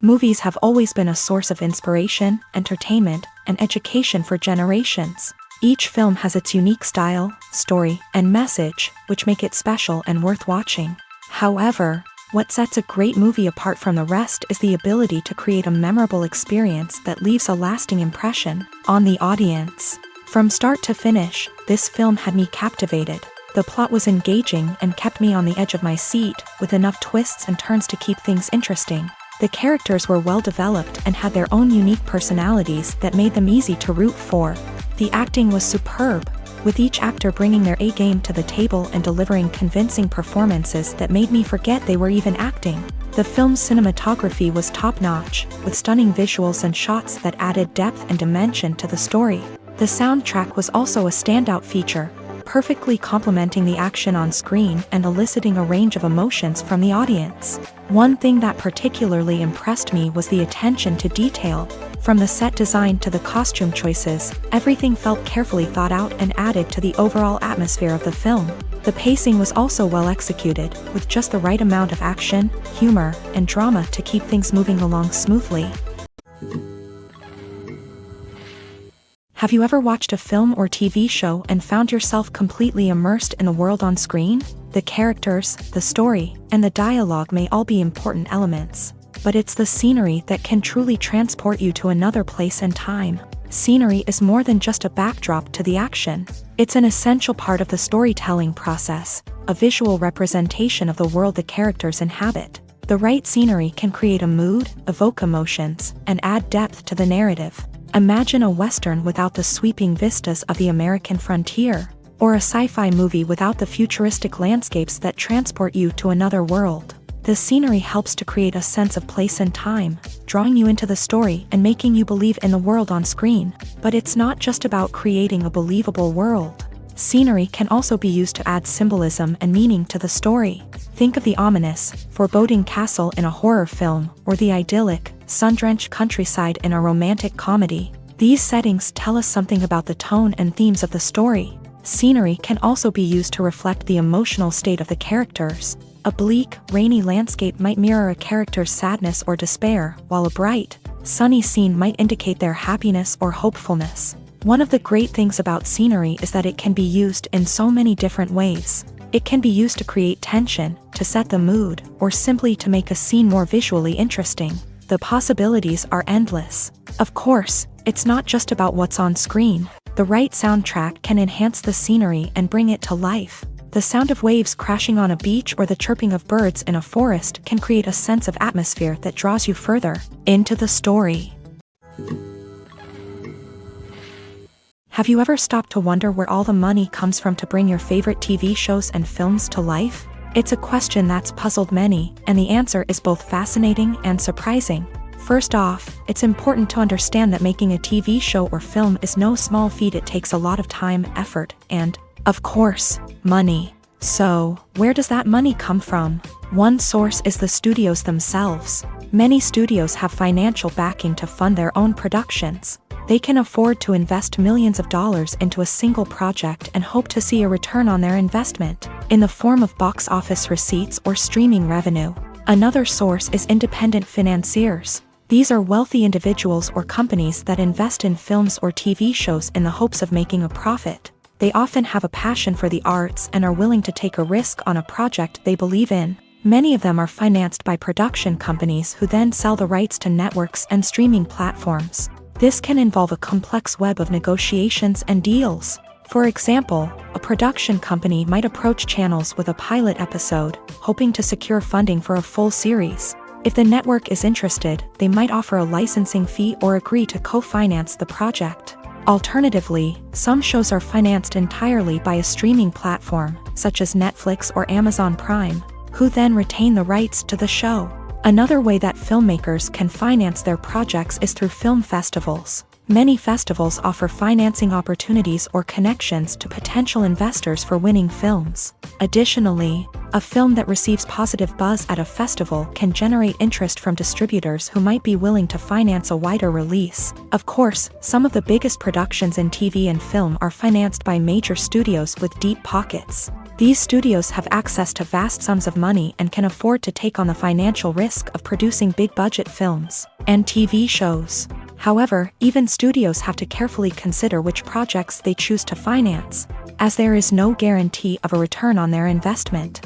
Movies have always been a source of inspiration, entertainment, and education for generations. Each film has its unique style, story, and message, which make it special and worth watching. However, what sets a great movie apart from the rest is the ability to create a memorable experience that leaves a lasting impression on the audience. From start to finish, this film had me captivated. The plot was engaging and kept me on the edge of my seat, with enough twists and turns to keep things interesting. The characters were well developed and had their own unique personalities that made them easy to root for. The acting was superb, with each actor bringing their A-game to the table and delivering convincing performances that made me forget they were even acting. The film's cinematography was top-notch, with stunning visuals and shots that added depth and dimension to the story. The soundtrack was also a standout feature, perfectly complementing the action on screen and eliciting a range of emotions from the audience. One thing that particularly impressed me was the attention to detail. From the set design to the costume choices, everything felt carefully thought out and added to the overall atmosphere of the film. The pacing was also well executed, with just the right amount of action, humor, and drama to keep things moving along smoothly. Have you ever watched a film or TV show and found yourself completely immersed in the world on screen? The characters, the story, and the dialogue may all be important elements, but it's the scenery that can truly transport you to another place and time. Scenery is more than just a backdrop to the action. It's an essential part of the storytelling process, a visual representation of the world the characters inhabit. The right scenery can create a mood, evoke emotions, and add depth to the narrative. Imagine a Western without the sweeping vistas of the American frontier, or a sci-fi movie without the futuristic landscapes that transport you to another world. The scenery helps to create a sense of place and time, drawing you into the story and making you believe in the world on screen. But it's not just about creating a believable world. Scenery can also be used to add symbolism and meaning to the story. Think of the ominous, foreboding castle in a horror film, or the idyllic, sun-drenched countryside in a romantic comedy. These settings tell us something about the tone and themes of the story. Scenery can also be used to reflect the emotional state of the characters. A bleak, rainy landscape might mirror a character's sadness or despair, while a bright, sunny scene might indicate their happiness or hopefulness. One of the great things about scenery is that it can be used in so many different ways. It can be used to create tension, to set the mood, or simply to make a scene more visually interesting. The possibilities are endless. Of course, it's not just about what's on screen. The right soundtrack can enhance the scenery and bring it to life. The sound of waves crashing on a beach or the chirping of birds in a forest can create a sense of atmosphere that draws you further into the story. Have you ever stopped to wonder where all the money comes from to bring your favorite TV shows and films to life? It's a question that's puzzled many, and the answer is both fascinating and surprising. First off, it's important to understand that making a TV show or film is no small feat. It takes a lot of time, effort, and, of course, money. So, where does that money come from? One source is the studios themselves. Many studios have financial backing to fund their own productions. They can afford to invest millions of dollars into a single project and hope to see a return on their investment, in the form of box office receipts or streaming revenue. Another source is independent financiers. These are wealthy individuals or companies that invest in films or TV shows in the hopes of making a profit. They often have a passion for the arts and are willing to take a risk on a project they believe in. Many of them are financed by production companies who then sell the rights to networks and streaming platforms. This can involve a complex web of negotiations and deals. For example, a production company might approach channels with a pilot episode, hoping to secure funding for a full series. If the network is interested, they might offer a licensing fee or agree to co-finance the project. Alternatively, some shows are financed entirely by a streaming platform, such as Netflix or Amazon Prime, who then retain the rights to the show. Another way that filmmakers can finance their projects is through film festivals. Many festivals offer financing opportunities or connections to potential investors for winning films. Additionally, a film that receives positive buzz at a festival can generate interest from distributors who might be willing to finance a wider release. Of course, some of the biggest productions in TV and film are financed by major studios with deep pockets. These studios have access to vast sums of money and can afford to take on the financial risk of producing big-budget films and TV shows. However, even studios have to carefully consider which projects they choose to finance, as there is no guarantee of a return on their investment.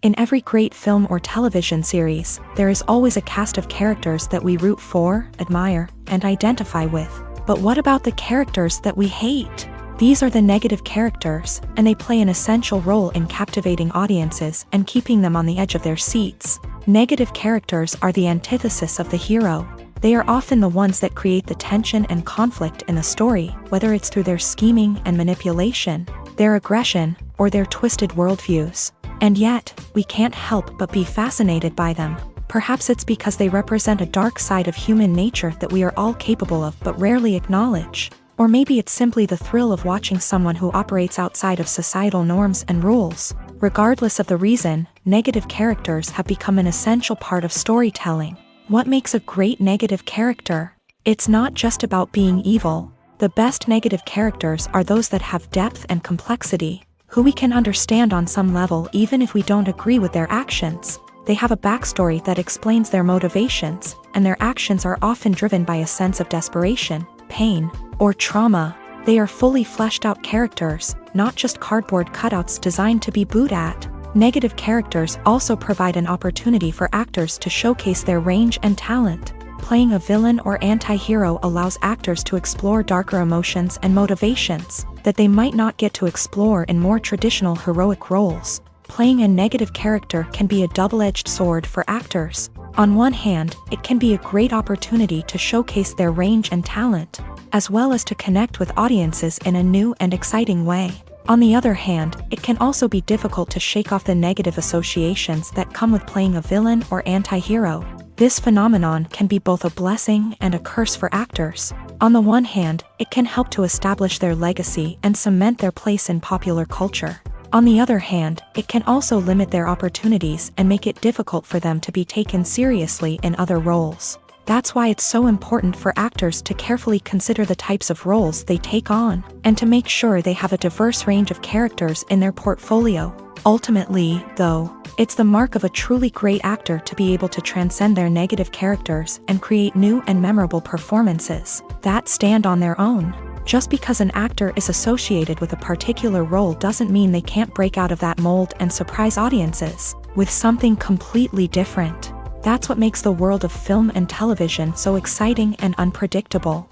In every great film or television series, there is always a cast of characters that we root for, admire, and identify with. But what about the characters that we hate? These are the negative characters, and they play an essential role in captivating audiences and keeping them on the edge of their seats. Negative characters are the antithesis of the hero. They are often the ones that create the tension and conflict in the story, whether it's through their scheming and manipulation, their aggression, or their twisted worldviews. And yet, we can't help but be fascinated by them. Perhaps it's because they represent a dark side of human nature that we are all capable of but rarely acknowledge. Or maybe it's simply the thrill of watching someone who operates outside of societal norms and rules. Regardless of the reason, negative characters have become an essential part of storytelling. What makes a great negative character? It's not just about being evil. The best negative characters are those that have depth and complexity, who we can understand on some level even if we don't agree with their actions. They have a backstory that explains their motivations, and their actions are often driven by a sense of desperation, pain, or trauma. They are fully fleshed out characters, not just cardboard cutouts designed to be booed at. Negative characters also provide an opportunity for actors to showcase their range and talent. Playing a villain or anti-hero allows actors to explore darker emotions and motivations that they might not get to explore in more traditional heroic roles. Playing a negative character can be a double-edged sword for actors. On one hand, it can be a great opportunity to showcase their range and talent, as well as to connect with audiences in a new and exciting way. On the other hand, it can also be difficult to shake off the negative associations that come with playing a villain or anti-hero. This phenomenon can be both a blessing and a curse for actors. On the one hand, it can help to establish their legacy and cement their place in popular culture. On the other hand, it can also limit their opportunities and make it difficult for them to be taken seriously in other roles. That's why it's so important for actors to carefully consider the types of roles they take on, and to make sure they have a diverse range of characters in their portfolio. Ultimately, though, it's the mark of a truly great actor to be able to transcend their negative characters and create new and memorable performances that stand on their own. Just because an actor is associated with a particular role doesn't mean they can't break out of that mold and surprise audiences with something completely different. That's what makes the world of film and television so exciting and unpredictable.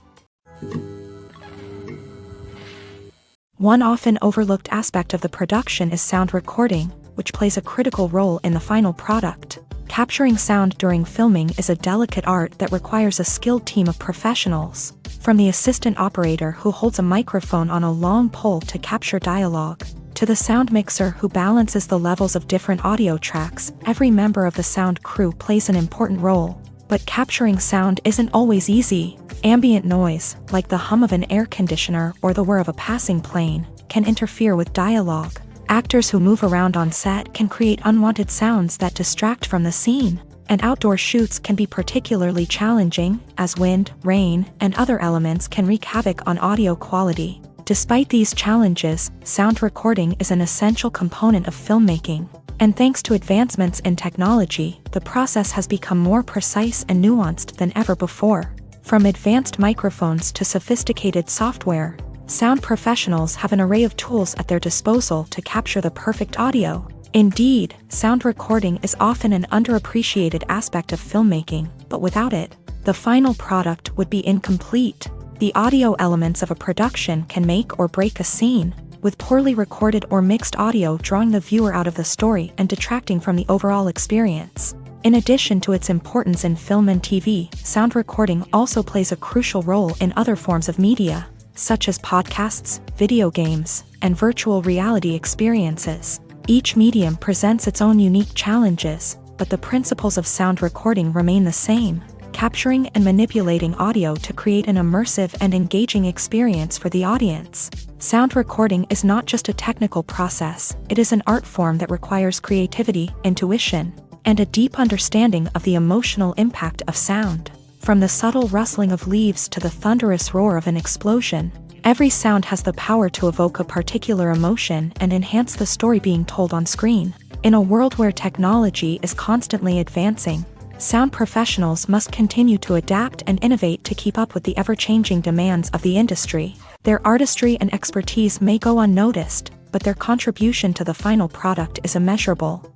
One often overlooked aspect of the production is sound recording, which plays a critical role in the final product. Capturing sound during filming is a delicate art that requires a skilled team of professionals. From the assistant operator who holds a microphone on a long pole to capture dialogue, to the sound mixer who balances the levels of different audio tracks, every member of the sound crew plays an important role. But capturing sound isn't always easy. Ambient noise, like the hum of an air conditioner or the whir of a passing plane, can interfere with dialogue. Actors who move around on set can create unwanted sounds that distract from the scene. And outdoor shoots can be particularly challenging, as wind, rain, and other elements can wreak havoc on audio quality. Despite these challenges, sound recording is an essential component of filmmaking. And thanks to advancements in technology, the process has become more precise and nuanced than ever before. From advanced microphones to sophisticated software, sound professionals have an array of tools at their disposal to capture the perfect audio. Indeed, sound recording is often an underappreciated aspect of filmmaking, but without it, the final product would be incomplete. The audio elements of a production can make or break a scene, with poorly recorded or mixed audio drawing the viewer out of the story and detracting from the overall experience. In addition to its importance in film and TV, sound recording also plays a crucial role in other forms of media, such as podcasts, video games, and virtual reality experiences. Each medium presents its own unique challenges, but the principles of sound recording remain the same, capturing and manipulating audio to create an immersive and engaging experience for the audience. Sound recording is not just a technical process, it is an art form that requires creativity, intuition, and a deep understanding of the emotional impact of sound. From the subtle rustling of leaves to the thunderous roar of an explosion, Every sound has the power to evoke a particular emotion and enhance the story being told on screen. In a world where technology is constantly advancing, sound professionals must continue to adapt and innovate to keep up with the ever-changing demands of the industry. Their artistry and expertise may go unnoticed, but their contribution to the final product is immeasurable.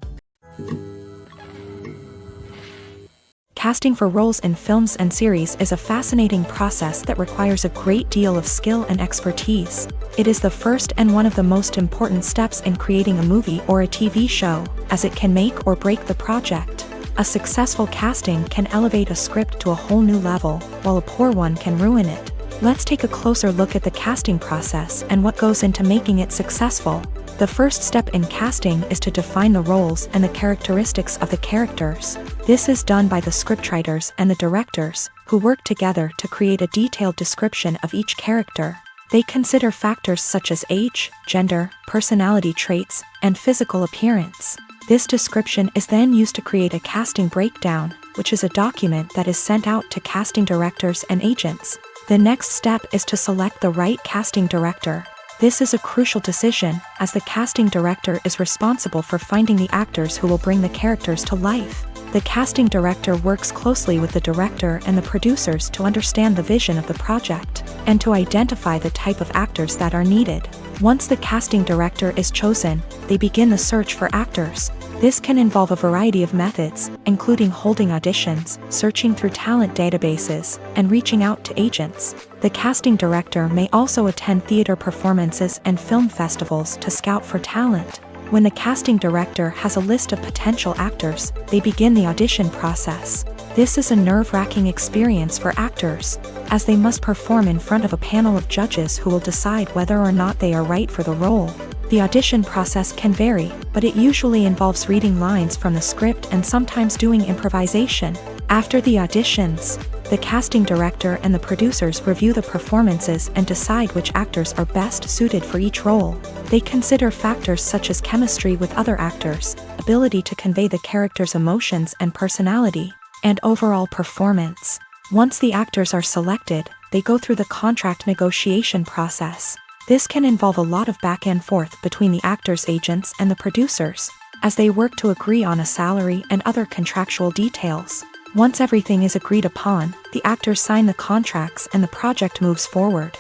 Casting for roles in films and series is a fascinating process that requires a great deal of skill and expertise. It is the first and one of the most important steps in creating a movie or a TV show, as it can make or break the project. A successful casting can elevate a script to a whole new level, while a poor one can ruin it. Let's take a closer look at the casting process and what goes into making it successful. The first step in casting is to define the roles and the characteristics of the characters. This is done by the scriptwriters and the directors, who work together to create a detailed description of each character. They consider factors such as age, gender, personality traits, and physical appearance. This description is then used to create a casting breakdown, which is a document that is sent out to casting directors and agents. The next step is to select the right casting director. This is a crucial decision, as the casting director is responsible for finding the actors who will bring the characters to life. The casting director works closely with the director and the producers to understand the vision of the project, and to identify the type of actors that are needed. Once the casting director is chosen, they begin the search for actors. This can involve a variety of methods, including holding auditions, searching through talent databases, and reaching out to agents. The casting director may also attend theater performances and film festivals to scout for talent. When the casting director has a list of potential actors, they begin the audition process. This is a nerve-wracking experience for actors, as they must perform in front of a panel of judges who will decide whether or not they are right for the role. The audition process can vary, but it usually involves reading lines from the script and sometimes doing improvisation. After the auditions, the casting director and the producers review the performances and decide which actors are best suited for each role. They consider factors such as chemistry with other actors, ability to convey the character's emotions and personality, and overall performance. Once the actors are selected, they go through the contract negotiation process. This can involve a lot of back and forth between the actors' agents and the producers, as they work to agree on a salary and other contractual details. Once everything is agreed upon, the actors sign the contracts and the project moves forward.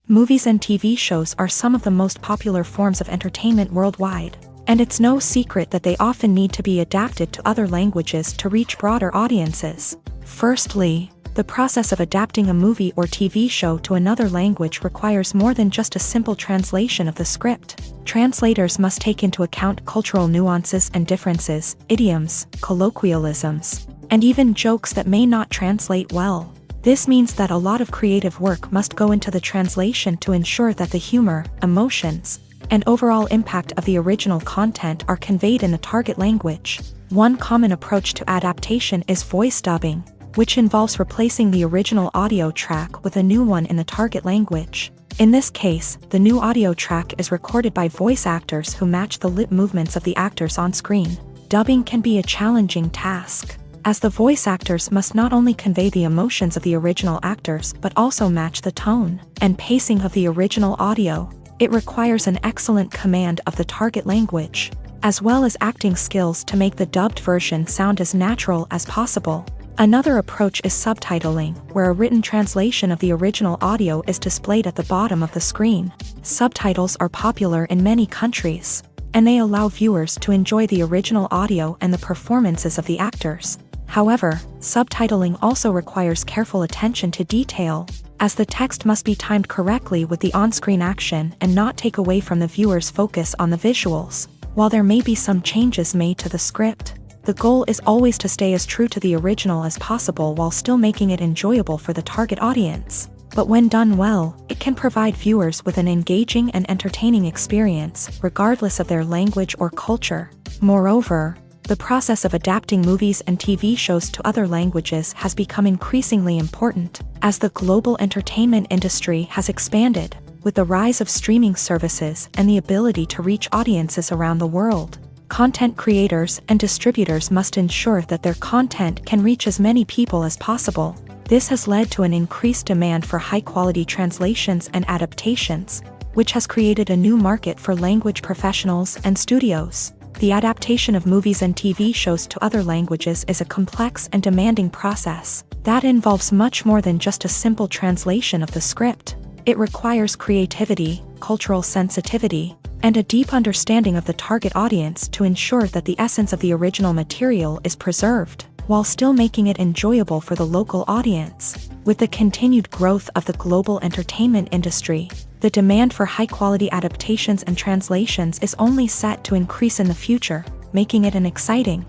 Movies and TV shows are some of the most popular forms of entertainment worldwide, and it's no secret that they often need to be adapted to other languages to reach broader audiences. Firstly, the process of adapting a movie or TV show to another language requires more than just a simple translation of the script. Translators must take into account cultural nuances and differences, idioms, colloquialisms, and even jokes that may not translate well. This means that a lot of creative work must go into the translation to ensure that the humor, emotions, and overall impact of the original content are conveyed in the target language. One common approach to adaptation is voice dubbing, which involves replacing the original audio track with a new one in the target language. In this case, the new audio track is recorded by voice actors who match the lip movements of the actors on screen. Dubbing can be a challenging task, as the voice actors must not only convey the emotions of the original actors but also match the tone and pacing of the original audio. It requires an excellent command of the target language, as well as acting skills to make the dubbed version sound as natural as possible. Another approach is subtitling, where a written translation of the original audio is displayed at the bottom of the screen. Subtitles are popular in many countries, and they allow viewers to enjoy the original audio and the performances of the actors. However, subtitling also requires careful attention to detail, as the text must be timed correctly with the on-screen action and not take away from the viewer's focus on the visuals. While there may be some changes made to the script, the goal is always to stay as true to the original as possible while still making it enjoyable for the target audience. But when done well, it can provide viewers with an engaging and entertaining experience, regardless of their language or culture. Moreover, the process of adapting movies and TV shows to other languages has become increasingly important, as the global entertainment industry has expanded, with the rise of streaming services and the ability to reach audiences around the world. Content creators and distributors must ensure that their content can reach as many people as possible. This has led to an increased demand for high-quality translations and adaptations, which has created a new market for language professionals and studios. The adaptation of movies and TV shows to other languages is a complex and demanding process that involves much more than just a simple translation of the script. It requires creativity, cultural sensitivity, and a deep understanding of the target audience to ensure that the essence of the original material is preserved, while still making it enjoyable for the local audience. With the continued growth of the global entertainment industry, the demand for high-quality adaptations and translations is only set to increase in the future, making it an exciting.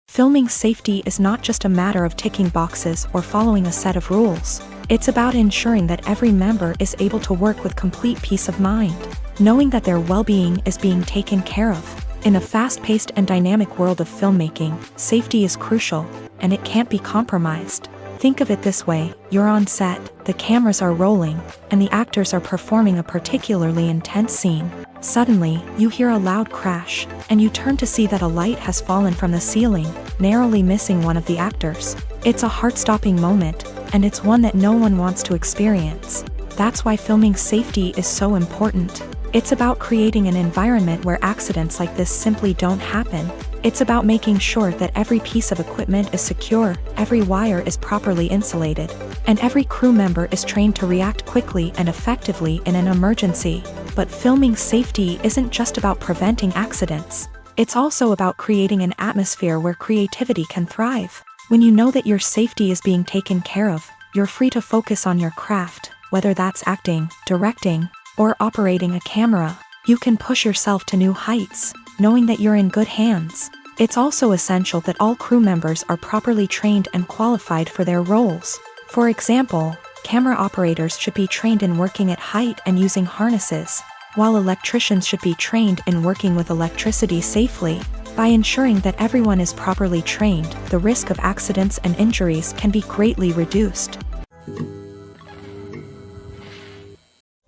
Filming safety is not just a matter of ticking boxes or following a set of rules. It's about ensuring that every member is able to work with complete peace of mind, knowing that their well-being is being taken care of. In a fast-paced and dynamic world of filmmaking, safety is crucial, and it can't be compromised. Think of it this way: you're on set, the cameras are rolling, and the actors are performing a particularly intense scene. Suddenly, you hear a loud crash, and you turn to see that a light has fallen from the ceiling, narrowly missing one of the actors. It's a heart-stopping moment, and it's one that no one wants to experience. That's why filming safety is so important. It's about creating an environment where accidents like this simply don't happen. It's about making sure that every piece of equipment is secure, every wire is properly insulated, and every crew member is trained to react quickly and effectively in an emergency. But filming safety isn't just about preventing accidents. It's also about creating an atmosphere where creativity can thrive. When you know that your safety is being taken care of, you're free to focus on your craft, whether that's acting, directing, or operating a camera. You can push yourself to new heights, knowing that you're in good hands. It's also essential that all crew members are properly trained and qualified for their roles. For example, camera operators should be trained in working at height and using harnesses, while electricians should be trained in working with electricity safely. By ensuring that everyone is properly trained, the risk of accidents and injuries can be greatly reduced.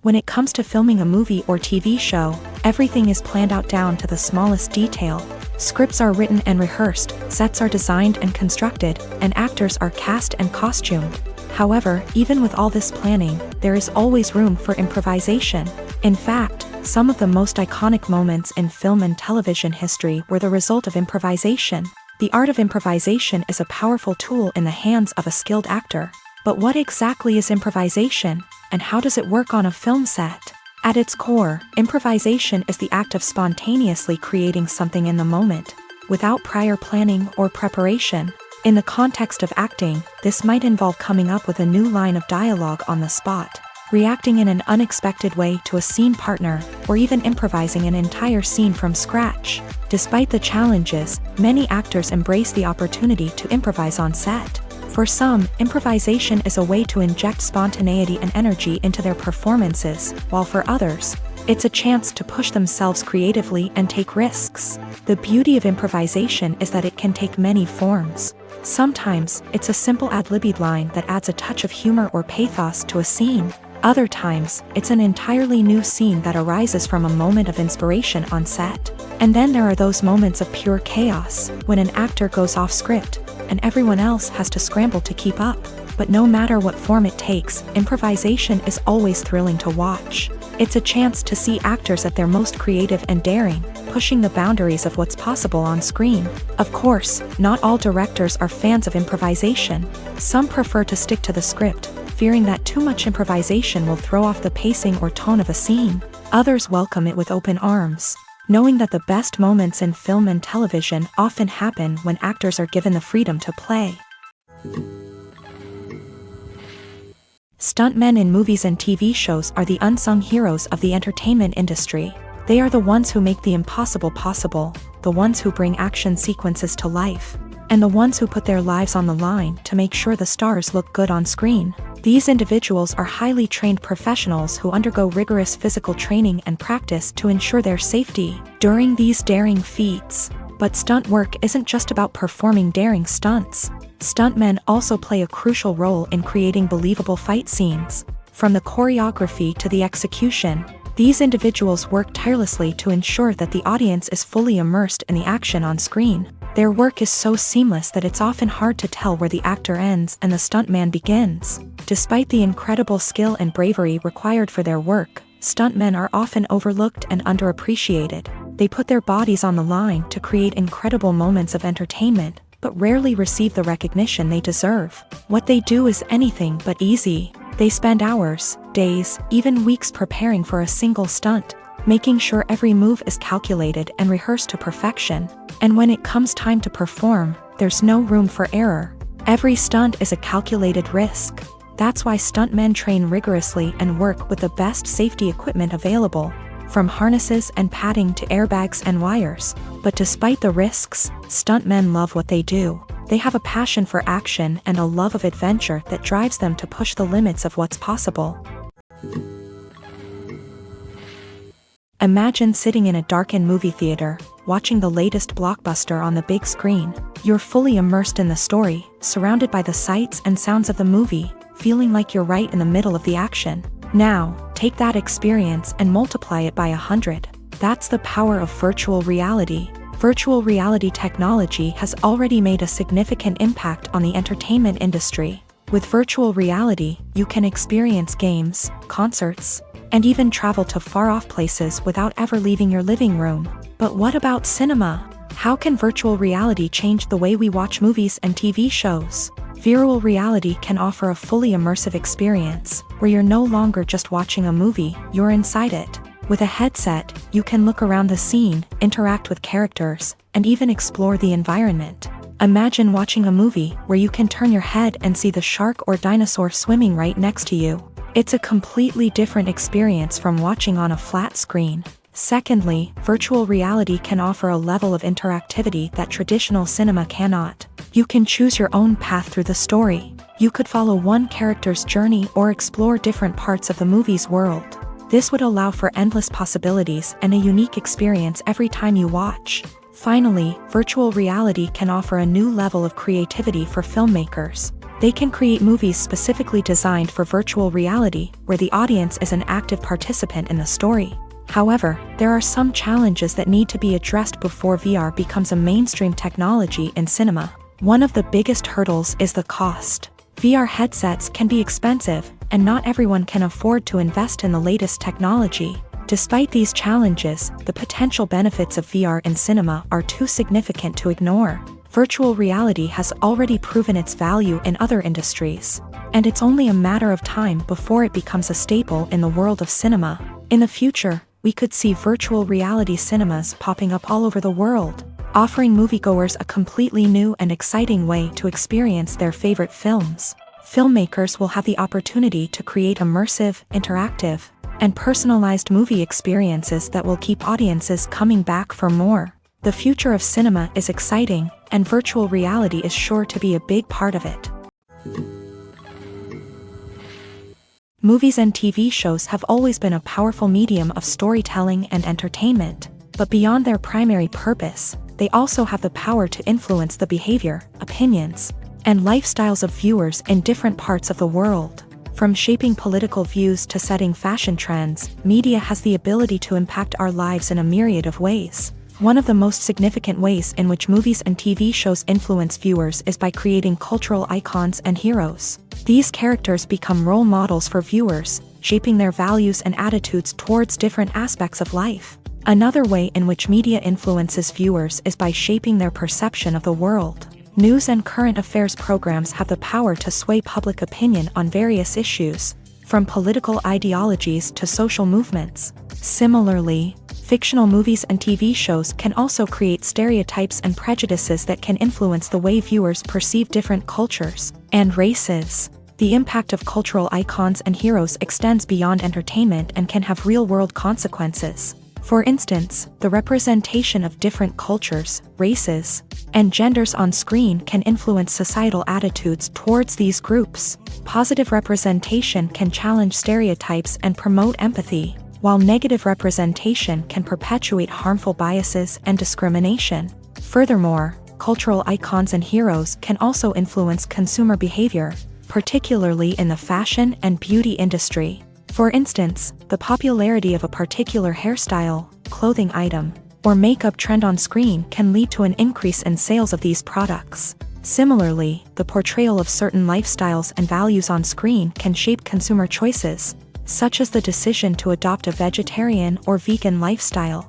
When it comes to filming a movie or TV show, everything is planned out down to the smallest detail. Scripts are written and rehearsed, sets are designed and constructed, and actors are cast and costumed. However, even with all this planning, there is always room for improvisation. In fact, some of the most iconic moments in film and television history were the result of improvisation. The art of improvisation is a powerful tool in the hands of a skilled actor. But what exactly is improvisation, and how does it work on a film set? At its core, improvisation is the act of spontaneously creating something in the moment, without prior planning or preparation. In the context of acting, this might involve coming up with a new line of dialogue on the spot, reacting in an unexpected way to a scene partner, or even improvising an entire scene from scratch. Despite the challenges, many actors embrace the opportunity to improvise on set. For some, improvisation is a way to inject spontaneity and energy into their performances, while for others, it's a chance to push themselves creatively and take risks. The beauty of improvisation is that it can take many forms. Sometimes, it's a simple ad-libbed line that adds a touch of humor or pathos to a scene. Other times, it's an entirely new scene that arises from a moment of inspiration on set. And then there are those moments of pure chaos, when an actor goes off script, and everyone else has to scramble to keep up. But no matter what form it takes, improvisation is always thrilling to watch. It's a chance to see actors at their most creative and daring, pushing the boundaries of what's possible on screen. Of course, not all directors are fans of improvisation. Some prefer to stick to the script, fearing that too much improvisation will throw off the pacing or tone of a scene. Others welcome it with open arms, knowing that the best moments in film and television often happen when actors are given the freedom to play. Stuntmen in movies and TV shows are the unsung heroes of the entertainment industry. They are the ones who make the impossible possible, the ones who bring action sequences to life, and the ones who put their lives on the line to make sure the stars look good on screen. These individuals are highly trained professionals who undergo rigorous physical training and practice to ensure their safety during these daring feats. But stunt work isn't just about performing daring stunts. Stuntmen also play a crucial role in creating believable fight scenes. From the choreography to the execution, these individuals work tirelessly to ensure that the audience is fully immersed in the action on screen. Their work is so seamless that it's often hard to tell where the actor ends and the stuntman begins. Despite the incredible skill and bravery required for their work, stuntmen are often overlooked and underappreciated. They put their bodies on the line to create incredible moments of entertainment, but rarely receive the recognition they deserve. What they do is anything but easy. They spend hours, days, even weeks preparing for a single stunt, making sure every move is calculated and rehearsed to perfection. And when it comes time to perform, there's no room for error. Every stunt is a calculated risk. That's why stuntmen train rigorously and work with the best safety equipment available, from harnesses and padding to airbags and wires. But despite the risks, stuntmen love what they do. They have a passion for action and a love of adventure that drives them to push the limits of what's possible. Imagine sitting in a darkened movie theater, watching the latest blockbuster on the big screen. You're fully immersed in the story, surrounded by the sights and sounds of the movie, feeling like you're right in the middle of the action. Now, take that experience and multiply it by 100. That's the power of virtual reality. Virtual reality technology has already made a significant impact on the entertainment industry. With virtual reality, you can experience games, concerts, and even travel to far-off places without ever leaving your living room. But what about cinema? How can virtual reality change the way we watch movies and TV shows? Virtual reality can offer a fully immersive experience, where you're no longer just watching a movie, you're inside it. With a headset, you can look around the scene, interact with characters, and even explore the environment. Imagine watching a movie where you can turn your head and see the shark or dinosaur swimming right next to you. It's a completely different experience from watching on a flat screen. Secondly, virtual reality can offer a level of interactivity that traditional cinema cannot. You can choose your own path through the story. You could follow one character's journey or explore different parts of the movie's world. This would allow for endless possibilities and a unique experience every time you watch. Finally, virtual reality can offer a new level of creativity for filmmakers. They can create movies specifically designed for virtual reality, where the audience is an active participant in the story. However, there are some challenges that need to be addressed before VR becomes a mainstream technology in cinema. One of the biggest hurdles is the cost. VR headsets can be expensive, and not everyone can afford to invest in the latest technology. Despite these challenges, the potential benefits of VR in cinema are too significant to ignore. Virtual reality has already proven its value in other industries, and it's only a matter of time before it becomes a staple in the world of cinema. In the future, we could see virtual reality cinemas popping up all over the world, offering moviegoers a completely new and exciting way to experience their favorite films. Filmmakers will have the opportunity to create immersive, interactive, and personalized movie experiences that will keep audiences coming back for more. The future of cinema is exciting, and virtual reality is sure to be a big part of it. Movies and TV shows have always been a powerful medium of storytelling and entertainment, but beyond their primary purpose, they also have the power to influence the behavior, opinions, and lifestyles of viewers in different parts of the world. From shaping political views to setting fashion trends, media has the ability to impact our lives in a myriad of ways. One of the most significant ways in which movies and TV shows influence viewers is by creating cultural icons and heroes. These characters become role models for viewers, shaping their values and attitudes towards different aspects of life. Another way in which media influences viewers is by shaping their perception of the world. News and current affairs programs have the power to sway public opinion on various issues, from political ideologies to social movements. Similarly, fictional movies and TV shows can also create stereotypes and prejudices that can influence the way viewers perceive different cultures and races. The impact of cultural icons and heroes extends beyond entertainment and can have real-world consequences. For instance, the representation of different cultures, races, and genders on screen can influence societal attitudes towards these groups. Positive representation can challenge stereotypes and promote empathy, while negative representation can perpetuate harmful biases and discrimination. Furthermore, cultural icons and heroes can also influence consumer behavior, particularly in the fashion and beauty industry. For instance, the popularity of a particular hairstyle, clothing item, or makeup trend on screen can lead to an increase in sales of these products. Similarly, the portrayal of certain lifestyles and values on screen can shape consumer choices, such as the decision to adopt a vegetarian or vegan lifestyle.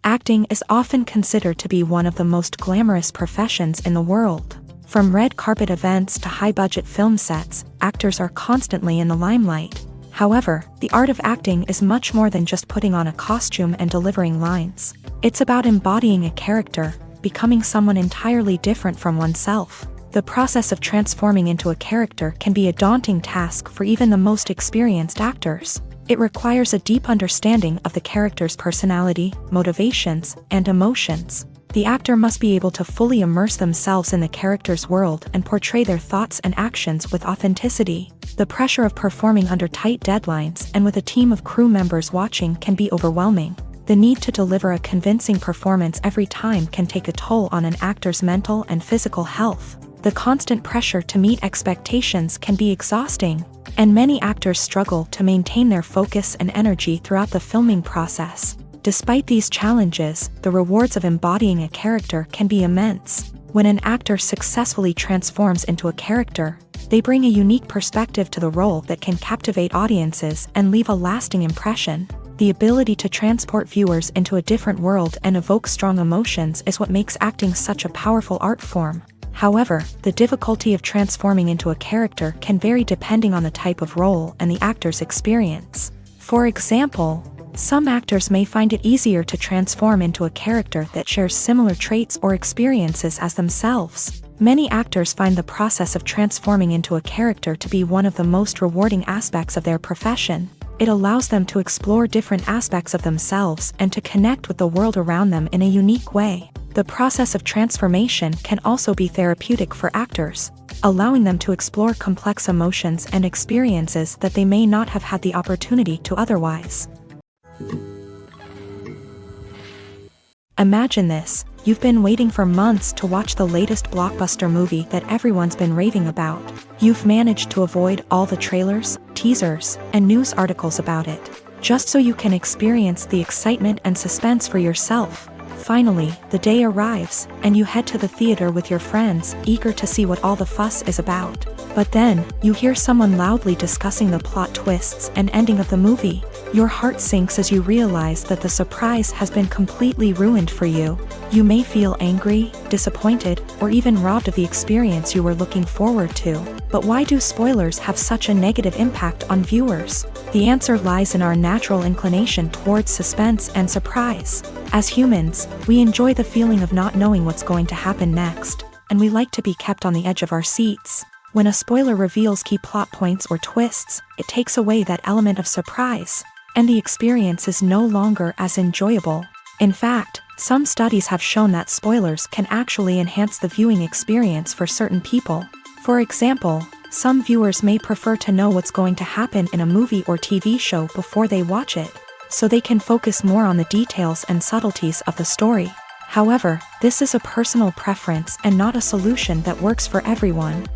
Acting is often considered to be one of the most glamorous professions in the world. From red carpet events to high-budget film sets, actors are constantly in the limelight. However, the art of acting is much more than just putting on a costume and delivering lines. It's about embodying a character, becoming someone entirely different from oneself. The process of transforming into a character can be a daunting task for even the most experienced actors. It requires a deep understanding of the character's personality, motivations, and emotions. The actor must be able to fully immerse themselves in the character's world and portray their thoughts and actions with authenticity. The pressure of performing under tight deadlines and with a team of crew members watching can be overwhelming. The need to deliver a convincing performance every time can take a toll on an actor's mental and physical health. The constant pressure to meet expectations can be exhausting, and many actors struggle to maintain their focus and energy throughout the filming process. Despite these challenges, the rewards of embodying a character can be immense. When an actor successfully transforms into a character, they bring a unique perspective to the role that can captivate audiences and leave a lasting impression. The ability to transport viewers into a different world and evoke strong emotions is what makes acting such a powerful art form. However, the difficulty of transforming into a character can vary depending on the type of role and the actor's experience. For example, some actors may find it easier to transform into a character that shares similar traits or experiences as themselves. Many actors find the process of transforming into a character to be one of the most rewarding aspects of their profession. It allows them to explore different aspects of themselves and to connect with the world around them in a unique way. The process of transformation can also be therapeutic for actors, allowing them to explore complex emotions and experiences that they may not have had the opportunity to otherwise. Imagine this: you've been waiting for months to watch the latest blockbuster movie that everyone's been raving about. You've managed to avoid all the trailers, teasers, and news articles about it, just so you can experience the excitement and suspense for yourself. Finally, the day arrives, and you head to the theater with your friends, eager to see what all the fuss is about. But then, you hear someone loudly discussing the plot twists and ending of the movie. Your heart sinks as you realize that the surprise has been completely ruined for you. You may feel angry, disappointed, or even robbed of the experience you were looking forward to. But why do spoilers have such a negative impact on viewers? The answer lies in our natural inclination towards suspense and surprise. As humans, we enjoy the feeling of not knowing what's going to happen next, and we like to be kept on the edge of our seats. When a spoiler reveals key plot points or twists, it takes away that element of surprise, and the experience is no longer as enjoyable. In fact, some studies have shown that spoilers can actually enhance the viewing experience for certain people. For example, some viewers may prefer to know what's going to happen in a movie or TV show before they watch it, so they can focus more on the details and subtleties of the story. However, this is a personal preference and not a solution that works for everyone.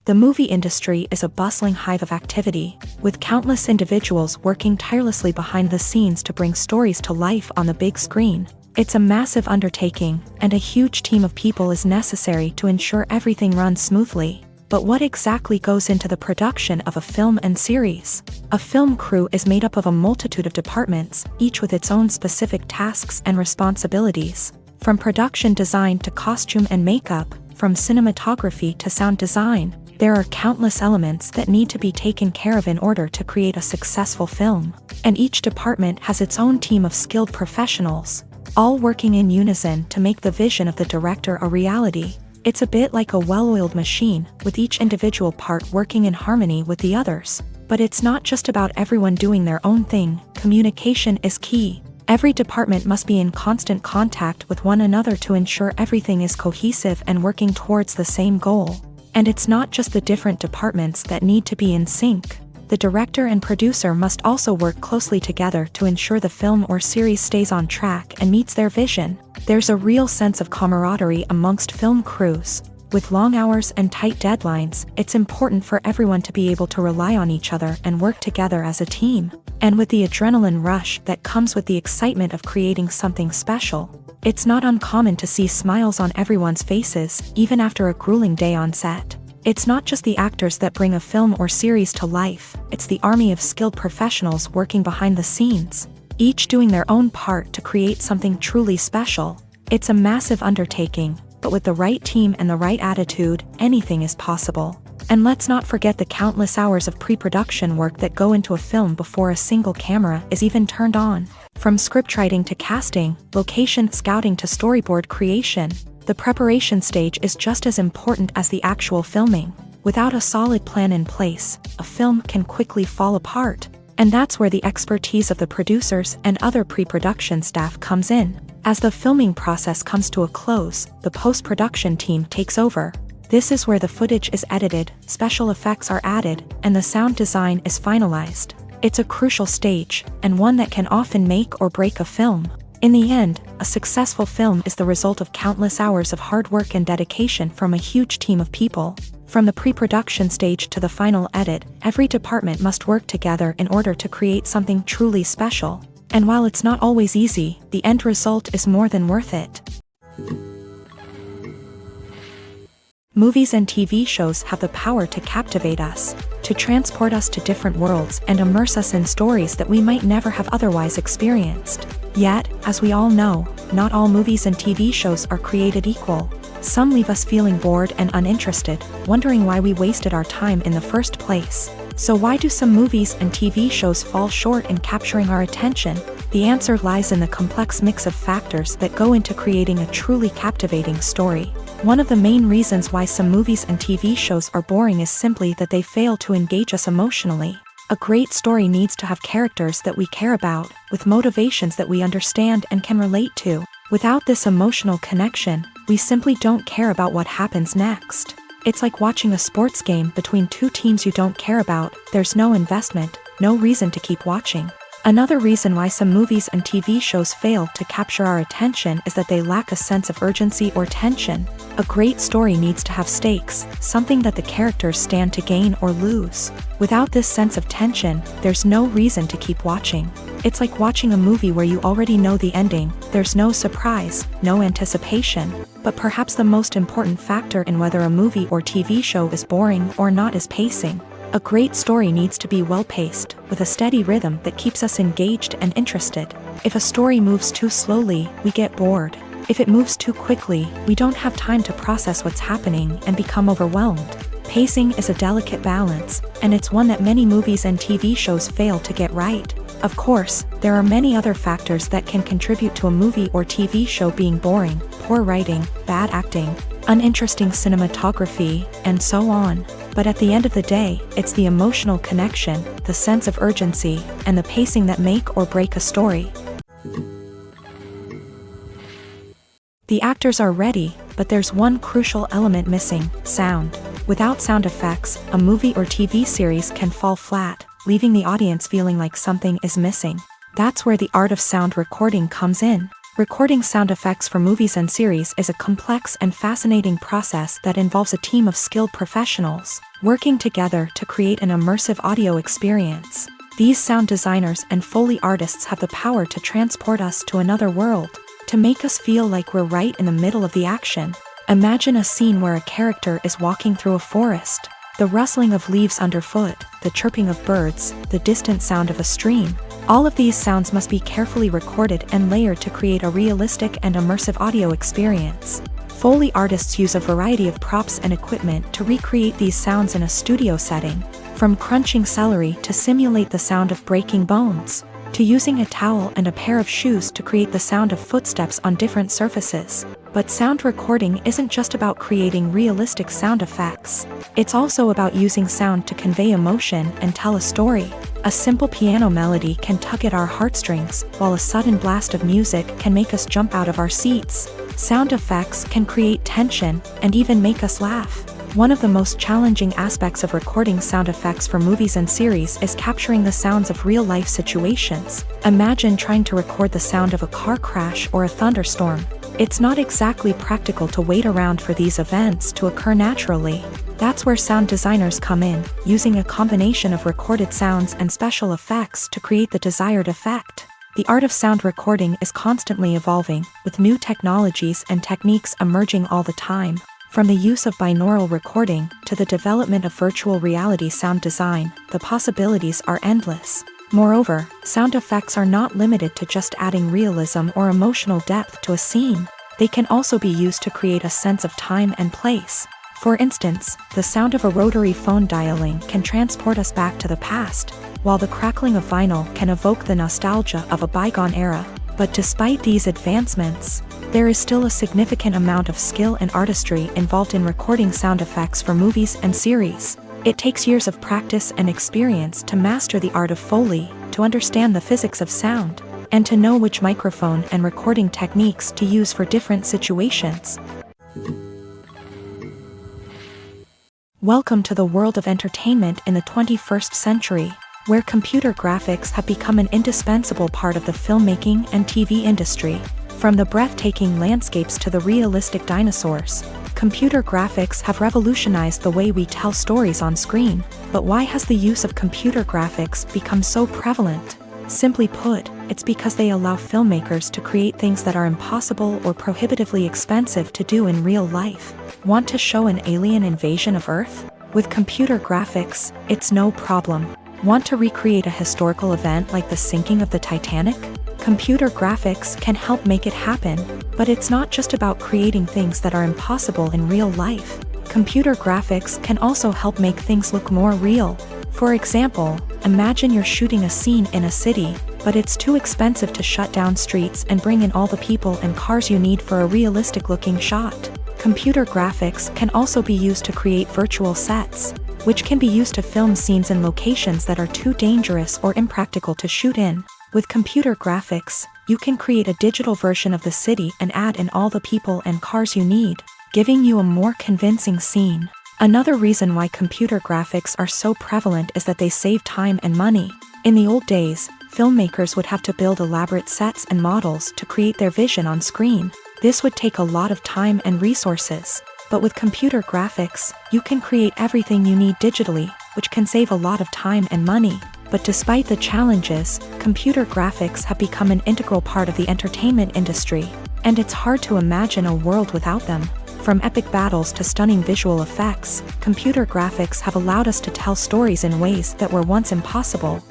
The movie industry is a bustling hive of activity, with countless individuals working tirelessly behind the scenes to bring stories to life on the big screen. It's a massive undertaking, and a huge team of people is necessary to ensure everything runs smoothly. But what exactly goes into the production of a film and series? A film crew is made up of a multitude of departments, each with its own specific tasks and responsibilities. From production design to costume and makeup, from cinematography to sound design, there are countless elements that need to be taken care of in order to create a successful film. And each department has its own team of skilled professionals, all working in unison to make the vision of the director a reality. It's a bit like a well-oiled machine, with each individual part working in harmony with the others. But it's not just about everyone doing their own thing. Communication is key. Every department must be in constant contact with one another to ensure everything is cohesive and working towards the same goal. And it's not just the different departments that need to be in sync. The director and producer must also work closely together to ensure the film or series stays on track and meets their vision. There's a real sense of camaraderie amongst film crews. With long hours and tight deadlines, it's important for everyone to be able to rely on each other and work together as a team. And with the adrenaline rush that comes with the excitement of creating something special, it's not uncommon to see smiles on everyone's faces, even after a grueling day on set. It's not just the actors that bring a film or series to life, it's the army of skilled professionals working behind the scenes, each doing their own part to create something truly special. It's a massive undertaking, but with the right team and the right attitude, anything is possible. And let's not forget the countless hours of pre-production work that go into a film before a single camera is even turned on. From scriptwriting to casting, location scouting to storyboard creation, the preparation stage is just as important as the actual filming. Without a solid plan in place, a film can quickly fall apart. And that's where the expertise of the producers and other pre-production staff comes in. As the filming process comes to a close, the post-production team takes over. This is where the footage is edited, special effects are added, and the sound design is finalized. It's a crucial stage, and one that can often make or break a film. In the end, a successful film is the result of countless hours of hard work and dedication from a huge team of people. From the pre-production stage to the final edit, every department must work together in order to create something truly special. And while it's not always easy, the end result is more than worth it. Movies and TV shows have the power to captivate us, to transport us to different worlds and immerse us in stories that we might never have otherwise experienced. Yet, as we all know, not all movies and TV shows are created equal. Some leave us feeling bored and uninterested, wondering why we wasted our time in the first place. So why do some movies and TV shows fall short in capturing our attention? The answer lies in the complex mix of factors that go into creating a truly captivating story. One of the main reasons why some movies and TV shows are boring is simply that they fail to engage us emotionally. A great story needs to have characters that we care about, with motivations that we understand and can relate to. Without this emotional connection, we simply don't care about what happens next. It's like watching a sports game between two teams you don't care about. There's no investment, no reason to keep watching. Another reason why some movies and TV shows fail to capture our attention is that they lack a sense of urgency or tension. A great story needs to have stakes, something that the characters stand to gain or lose. Without this sense of tension, there's no reason to keep watching. It's like watching a movie where you already know the ending, there's no surprise, no anticipation. But perhaps the most important factor in whether a movie or TV show is boring or not is pacing. A great story needs to be well-paced, with a steady rhythm that keeps us engaged and interested. If a story moves too slowly, we get bored. If it moves too quickly, we don't have time to process what's happening and become overwhelmed. Pacing is a delicate balance, and it's one that many movies and TV shows fail to get right. Of course, there are many other factors that can contribute to a movie or TV show being boring: poor writing, bad acting, uninteresting cinematography, and so on. But at the end of the day, it's the emotional connection, the sense of urgency, and the pacing that make or break a story. The actors are ready, but there's one crucial element missing: sound. Without sound effects, a movie or TV series can fall flat, leaving the audience feeling like something is missing. That's where the art of sound recording comes in. Recording sound effects for movies and series is a complex and fascinating process that involves a team of skilled professionals working together to create an immersive audio experience. These sound designers and Foley artists have the power to transport us to another world, to make us feel like we're right in the middle of the action. Imagine a scene where a character is walking through a forest. The rustling of leaves underfoot, the chirping of birds, the distant sound of a stream. All of these sounds must be carefully recorded and layered to create a realistic and immersive audio experience. Foley artists use a variety of props and equipment to recreate these sounds in a studio setting, from crunching celery to simulate the sound of breaking bones, to using a towel and a pair of shoes to create the sound of footsteps on different surfaces. But sound recording isn't just about creating realistic sound effects. It's also about using sound to convey emotion and tell a story. A simple piano melody can tug at our heartstrings, while a sudden blast of music can make us jump out of our seats. Sound effects can create tension and even make us laugh. One of the most challenging aspects of recording sound effects for movies and series is capturing the sounds of real-life situations. Imagine trying to record the sound of a car crash or a thunderstorm. It's not exactly practical to wait around for these events to occur naturally. That's where sound designers come in, using a combination of recorded sounds and special effects to create the desired effect. The art of sound recording is constantly evolving, with new technologies and techniques emerging all the time. From the use of binaural recording to the development of virtual reality sound design, the possibilities are endless. Moreover, sound effects are not limited to just adding realism or emotional depth to a scene. They can also be used to create a sense of time and place. For instance, the sound of a rotary phone dialing can transport us back to the past, while the crackling of vinyl can evoke the nostalgia of a bygone era. But despite these advancements, there is still a significant amount of skill and artistry involved in recording sound effects for movies and series. It takes years of practice and experience to master the art of Foley, to understand the physics of sound, and to know which microphone and recording techniques to use for different situations. Welcome to the world of entertainment in the 21st century, where computer graphics have become an indispensable part of the filmmaking and TV industry. From the breathtaking landscapes to the realistic dinosaurs, computer graphics have revolutionized the way we tell stories on screen. But why has the use of computer graphics become so prevalent? Simply put, it's because they allow filmmakers to create things that are impossible or prohibitively expensive to do in real life. Want to show an alien invasion of Earth? With computer graphics, it's no problem. Want to recreate a historical event like the sinking of the Titanic? Computer graphics can help make it happen, but it's not just about creating things that are impossible in real life. Computer graphics can also help make things look more real. For example, imagine you're shooting a scene in a city, but it's too expensive to shut down streets and bring in all the people and cars you need for a realistic-looking shot. Computer graphics can also be used to create virtual sets, which can be used to film scenes in locations that are too dangerous or impractical to shoot in. With computer graphics, you can create a digital version of the city and add in all the people and cars you need, giving you a more convincing scene. Another reason why computer graphics are so prevalent is that they save time and money. In the old days, filmmakers would have to build elaborate sets and models to create their vision on screen. This would take a lot of time and resources. But with computer graphics, you can create everything you need digitally, which can save a lot of time and money. But despite the challenges, computer graphics have become an integral part of the entertainment industry, and it's hard to imagine a world without them. From epic battles to stunning visual effects, computer graphics have allowed us to tell stories in ways that were once impossible.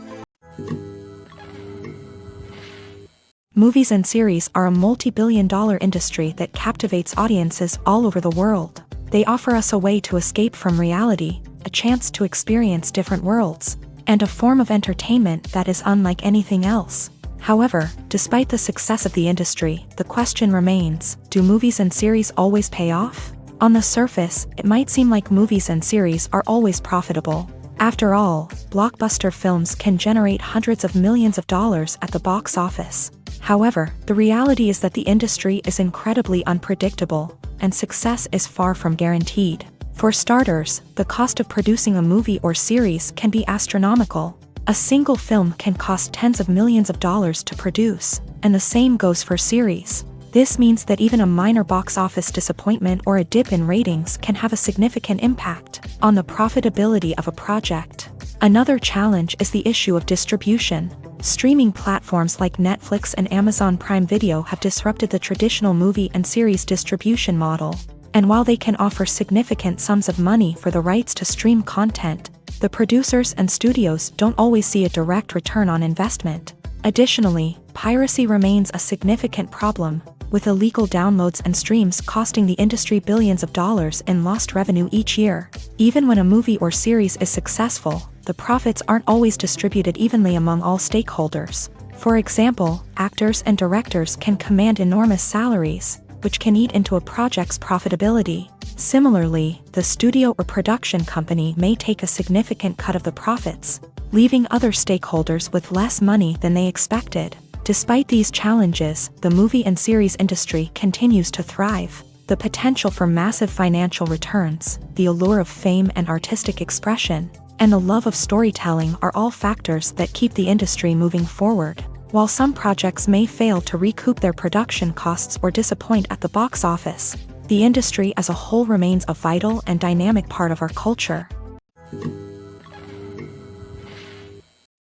Movies and series are a multi-billion-dollar industry that captivates audiences all over the world. They offer us a way to escape from reality, a chance to experience different worlds, and a form of entertainment that is unlike anything else. However, despite the success of the industry, the question remains, do movies and series always pay off? On the surface, it might seem like movies and series are always profitable. After all, blockbuster films can generate hundreds of millions of dollars at the box office. However, the reality is that the industry is incredibly unpredictable, and success is far from guaranteed. For starters, the cost of producing a movie or series can be astronomical. A single film can cost tens of millions of dollars to produce, and the same goes for series. This means that even a minor box office disappointment or a dip in ratings can have a significant impact on the profitability of a project. Another challenge is the issue of distribution. Streaming platforms like Netflix and Amazon Prime Video have disrupted the traditional movie and series distribution model. And while they can offer significant sums of money for the rights to stream content, the producers and studios don't always see a direct return on investment. Additionally, piracy remains a significant problem, with illegal downloads and streams costing the industry billions of dollars in lost revenue each year. Even when a movie or series is successful, the profits aren't always distributed evenly among all stakeholders. For example, actors and directors can command enormous salaries, which can eat into a project's profitability. Similarly, the studio or production company may take a significant cut of the profits, leaving other stakeholders with less money than they expected. Despite these challenges, the movie and series industry continues to thrive. The potential for massive financial returns, the allure of fame and artistic expression, and the love of storytelling are all factors that keep the industry moving forward. While some projects may fail to recoup their production costs or disappoint at the box office, the industry as a whole remains a vital and dynamic part of our culture.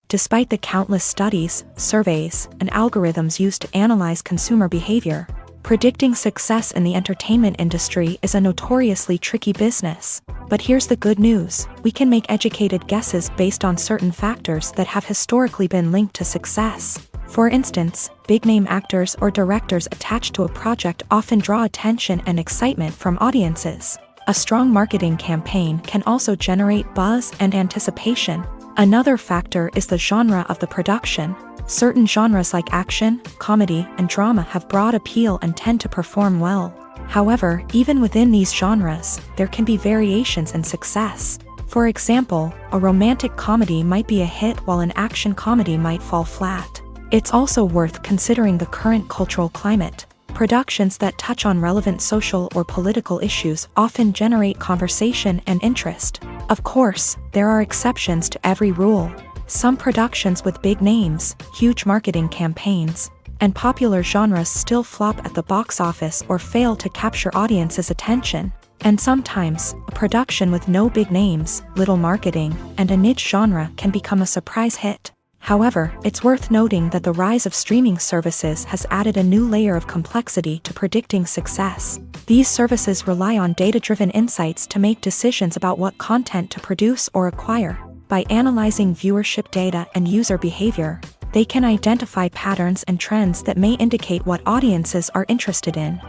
Despite the countless studies, surveys, and algorithms used to analyze consumer behavior, predicting success in the entertainment industry is a notoriously tricky business. But here's the good news: we can make educated guesses based on certain factors that have historically been linked to success. For instance, big-name actors or directors attached to a project often draw attention and excitement from audiences. A strong marketing campaign can also generate buzz and anticipation. Another factor is the genre of the production. Certain genres like action, comedy, and drama have broad appeal and tend to perform well. However, even within these genres, there can be variations in success. For example, a romantic comedy might be a hit while an action comedy might fall flat. It's also worth considering the current cultural climate. Productions that touch on relevant social or political issues often generate conversation and interest. Of course, there are exceptions to every rule. Some productions with big names, huge marketing campaigns, and popular genres still flop at the box office or fail to capture audiences' attention. And sometimes, a production with no big names, little marketing, and a niche genre can become a surprise hit. However, it's worth noting that the rise of streaming services has added a new layer of complexity to predicting success. These services rely on data-driven insights to make decisions about what content to produce or acquire. By analyzing viewership data and user behavior, they can identify patterns and trends that may indicate what audiences are interested in.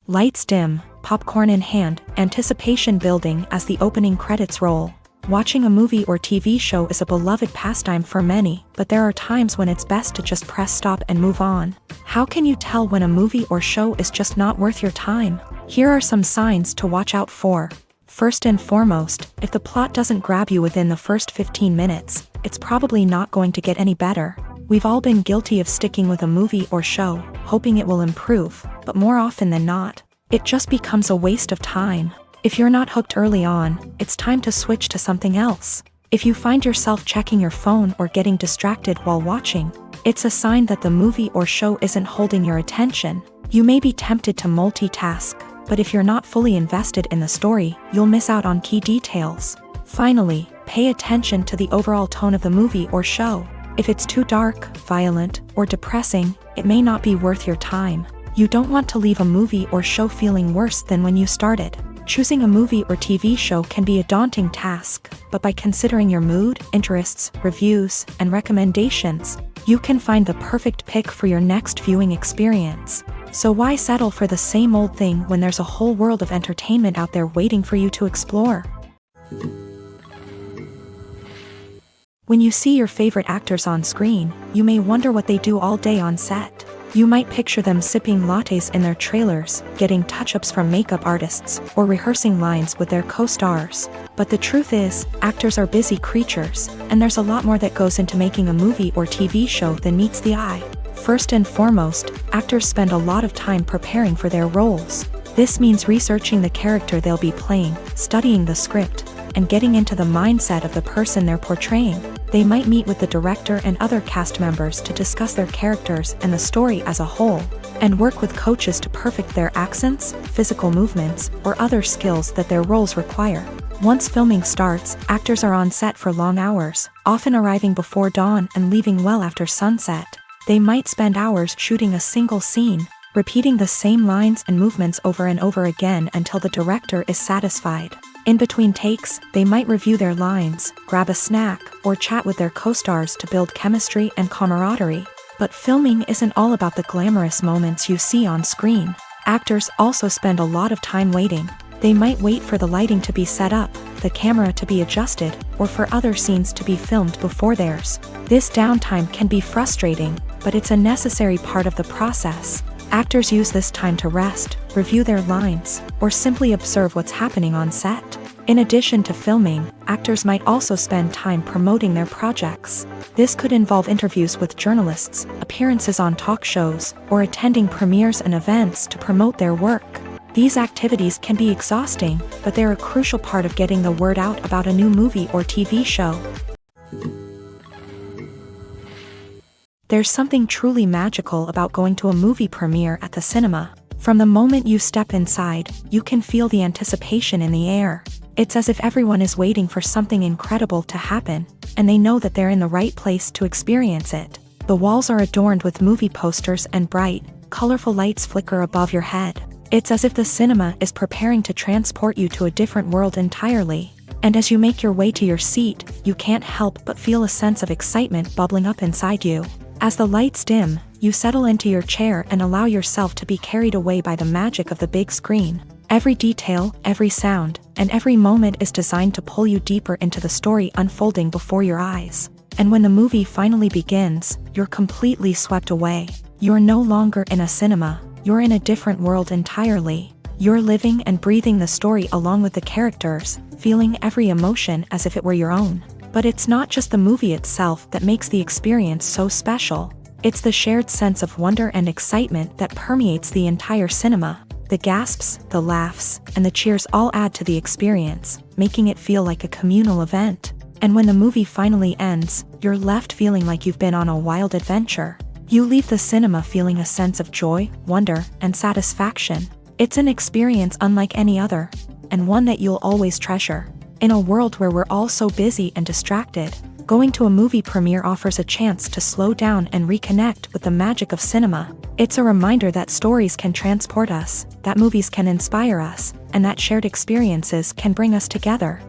Lights dim, popcorn in hand, anticipation building as the opening credits roll. Watching a movie or TV show is a beloved pastime for many, but there are times when it's best to just press stop and move on. How can you tell when a movie or show is just not worth your time? Here are some signs to watch out for. First and foremost, if the plot doesn't grab you within the first 15 minutes, it's probably not going to get any better. We've all been guilty of sticking with a movie or show, hoping it will improve, but more often than not, it just becomes a waste of time. If you're not hooked early on, it's time to switch to something else. If you find yourself checking your phone or getting distracted while watching, it's a sign that the movie or show isn't holding your attention. You may be tempted to multitask, but if you're not fully invested in the story, you'll miss out on key details. Finally, pay attention to the overall tone of the movie or show. If it's too dark, violent, or depressing, it may not be worth your time. You don't want to leave a movie or show feeling worse than when you started. Choosing a movie or TV show can be a daunting task, but by considering your mood, interests, reviews, and recommendations, you can find the perfect pick for your next viewing experience. So why settle for the same old thing when there's a whole world of entertainment out there waiting for you to explore? When you see your favorite actors on screen, you may wonder what they do all day on set. You might picture them sipping lattes in their trailers, getting touch-ups from makeup artists, or rehearsing lines with their co-stars. But the truth is, actors are busy creatures, and there's a lot more that goes into making a movie or TV show than meets the eye. First and foremost, actors spend a lot of time preparing for their roles. This means researching the character they'll be playing, studying the script, and getting into the mindset of the person they're portraying. They might meet with the director and other cast members to discuss their characters and the story as a whole, and work with coaches to perfect their accents, physical movements, or other skills that their roles require. Once filming starts, actors are on set for long hours, often arriving before dawn and leaving well after sunset. They might spend hours shooting a single scene, repeating the same lines and movements over and over again until the director is satisfied. In between takes, they might review their lines, grab a snack, or chat with their co-stars to build chemistry and camaraderie. But filming isn't all about the glamorous moments you see on screen. Actors also spend a lot of time waiting. They might wait for the lighting to be set up, the camera to be adjusted, or for other scenes to be filmed before theirs. This downtime can be frustrating, but it's a necessary part of the process. Actors use this time to rest, review their lines, or simply observe what's happening on set. In addition to filming, actors might also spend time promoting their projects. This could involve interviews with journalists, appearances on talk shows, or attending premieres and events to promote their work. These activities can be exhausting, but they're a crucial part of getting the word out about a new movie or TV show. There's something truly magical about going to a movie premiere at the cinema. From the moment you step inside, you can feel the anticipation in the air. It's as if everyone is waiting for something incredible to happen, and they know that they're in the right place to experience it. The walls are adorned with movie posters and bright, colorful lights flicker above your head. It's as if the cinema is preparing to transport you to a different world entirely. And as you make your way to your seat, you can't help but feel a sense of excitement bubbling up inside you. As the lights dim, you settle into your chair and allow yourself to be carried away by the magic of the big screen. Every detail, every sound, and every moment is designed to pull you deeper into the story unfolding before your eyes. And when the movie finally begins, you're completely swept away. You're no longer in a cinema, you're in a different world entirely. You're living and breathing the story along with the characters, feeling every emotion as if it were your own. But it's not just the movie itself that makes the experience so special. It's the shared sense of wonder and excitement that permeates the entire cinema. The gasps, the laughs, and the cheers all add to the experience, making it feel like a communal event. And when the movie finally ends, you're left feeling like you've been on a wild adventure. You leave the cinema feeling a sense of joy, wonder, and satisfaction. It's an experience unlike any other, and one that you'll always treasure. In a world where we're all so busy and distracted, going to a movie premiere offers a chance to slow down and reconnect with the magic of cinema. It's a reminder that stories can transport us, that movies can inspire us, and that shared experiences can bring us together.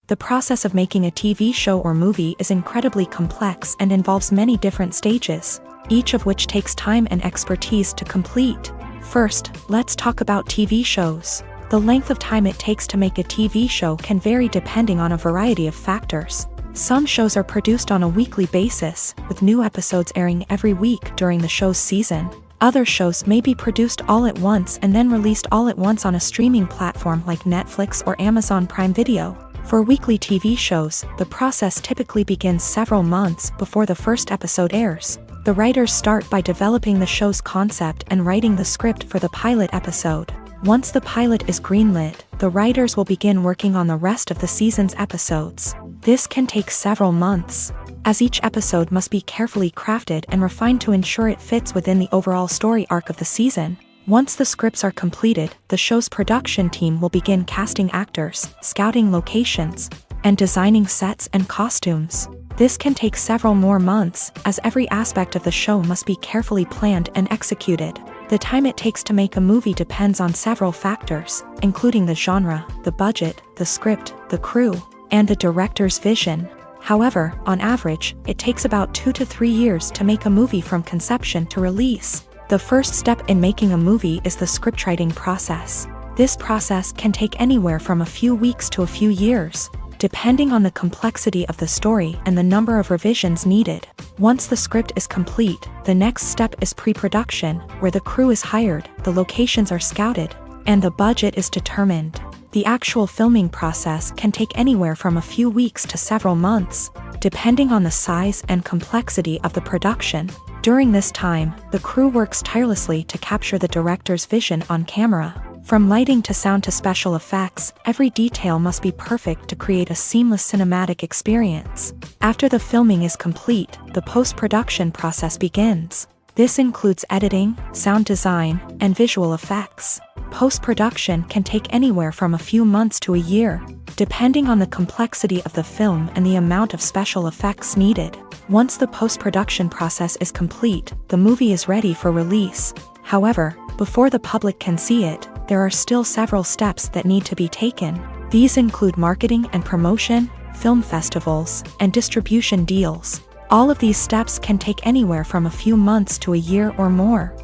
The process of making a TV show or movie is incredibly complex and involves many different stages, each of which takes time and expertise to complete. First, let's talk about TV shows. The length of time it takes to make a TV show can vary depending on a variety of factors. Some shows are produced on a weekly basis, with new episodes airing every week during the show's season. Other shows may be produced all at once and then released all at once on a streaming platform like Netflix or Amazon Prime Video. For weekly TV shows, the process typically begins several months before the first episode airs. The writers start by developing the show's concept and writing the script for the pilot episode. Once the pilot is greenlit, the writers will begin working on the rest of the season's episodes. This can take several months, as each episode must be carefully crafted and refined to ensure it fits within the overall story arc of the season. Once the scripts are completed, the show's production team will begin casting actors, scouting locations, and designing sets and costumes. This can take several more months, as every aspect of the show must be carefully planned and executed. The time it takes to make a movie depends on several factors, including the genre, the budget, the script, the crew, and the director's vision. However, on average, it takes about 2 to 3 years to make a movie from conception to release. The first step in making a movie is the scriptwriting process. This process can take anywhere from a few weeks to a few years, depending on the complexity of the story and the number of revisions needed. Once the script is complete, the next step is pre-production, where the crew is hired, the locations are scouted, and the budget is determined. The actual filming process can take anywhere from a few weeks to several months, depending on the size and complexity of the production. During this time, the crew works tirelessly to capture the director's vision on camera. From lighting to sound to special effects, every detail must be perfect to create a seamless cinematic experience. After the filming is complete, the post-production process begins. This includes editing, sound design, and visual effects. Post-production can take anywhere from a few months to a year, depending on the complexity of the film and the amount of special effects needed. Once the post-production process is complete, the movie is ready for release. However, before the public can see it, there are still several steps that need to be taken. These include marketing and promotion, film festivals, and distribution deals. All of these steps can take anywhere from a few months to a year or more.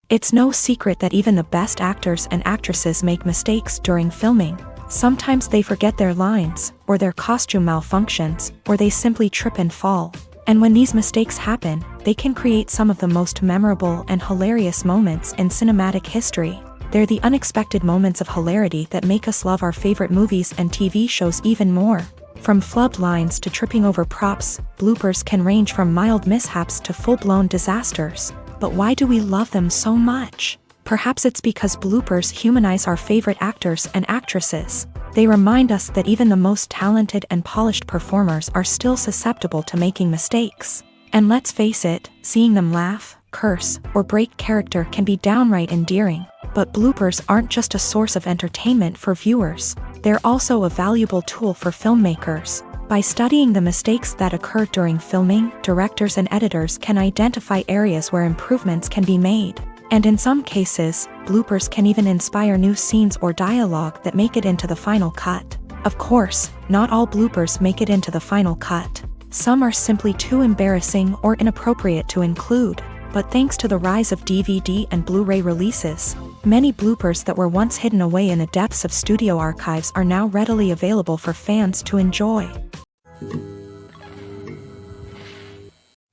It's no secret that even the best actors and actresses make mistakes during filming. Sometimes they forget their lines, or their costume malfunctions, or they simply trip and fall. And when these mistakes happen, they can create some of the most memorable and hilarious moments in cinematic history. They're the unexpected moments of hilarity that make us love our favorite movies and TV shows even more. From flubbed lines to tripping over props, bloopers can range from mild mishaps to full-blown disasters. But why do we love them so much? Perhaps it's because bloopers humanize our favorite actors and actresses. They remind us that even the most talented and polished performers are still susceptible to making mistakes. And let's face it, seeing them laugh, curse, or break character can be downright endearing. But bloopers aren't just a source of entertainment for viewers. They're also a valuable tool for filmmakers. By studying the mistakes that occur during filming, directors and editors can identify areas where improvements can be made. And in some cases, bloopers can even inspire new scenes or dialogue that make it into the final cut. Of course, not all bloopers make it into the final cut. Some are simply too embarrassing or inappropriate to include. But thanks to the rise of DVD and Blu-ray releases, many bloopers that were once hidden away in the depths of studio archives are now readily available for fans to enjoy.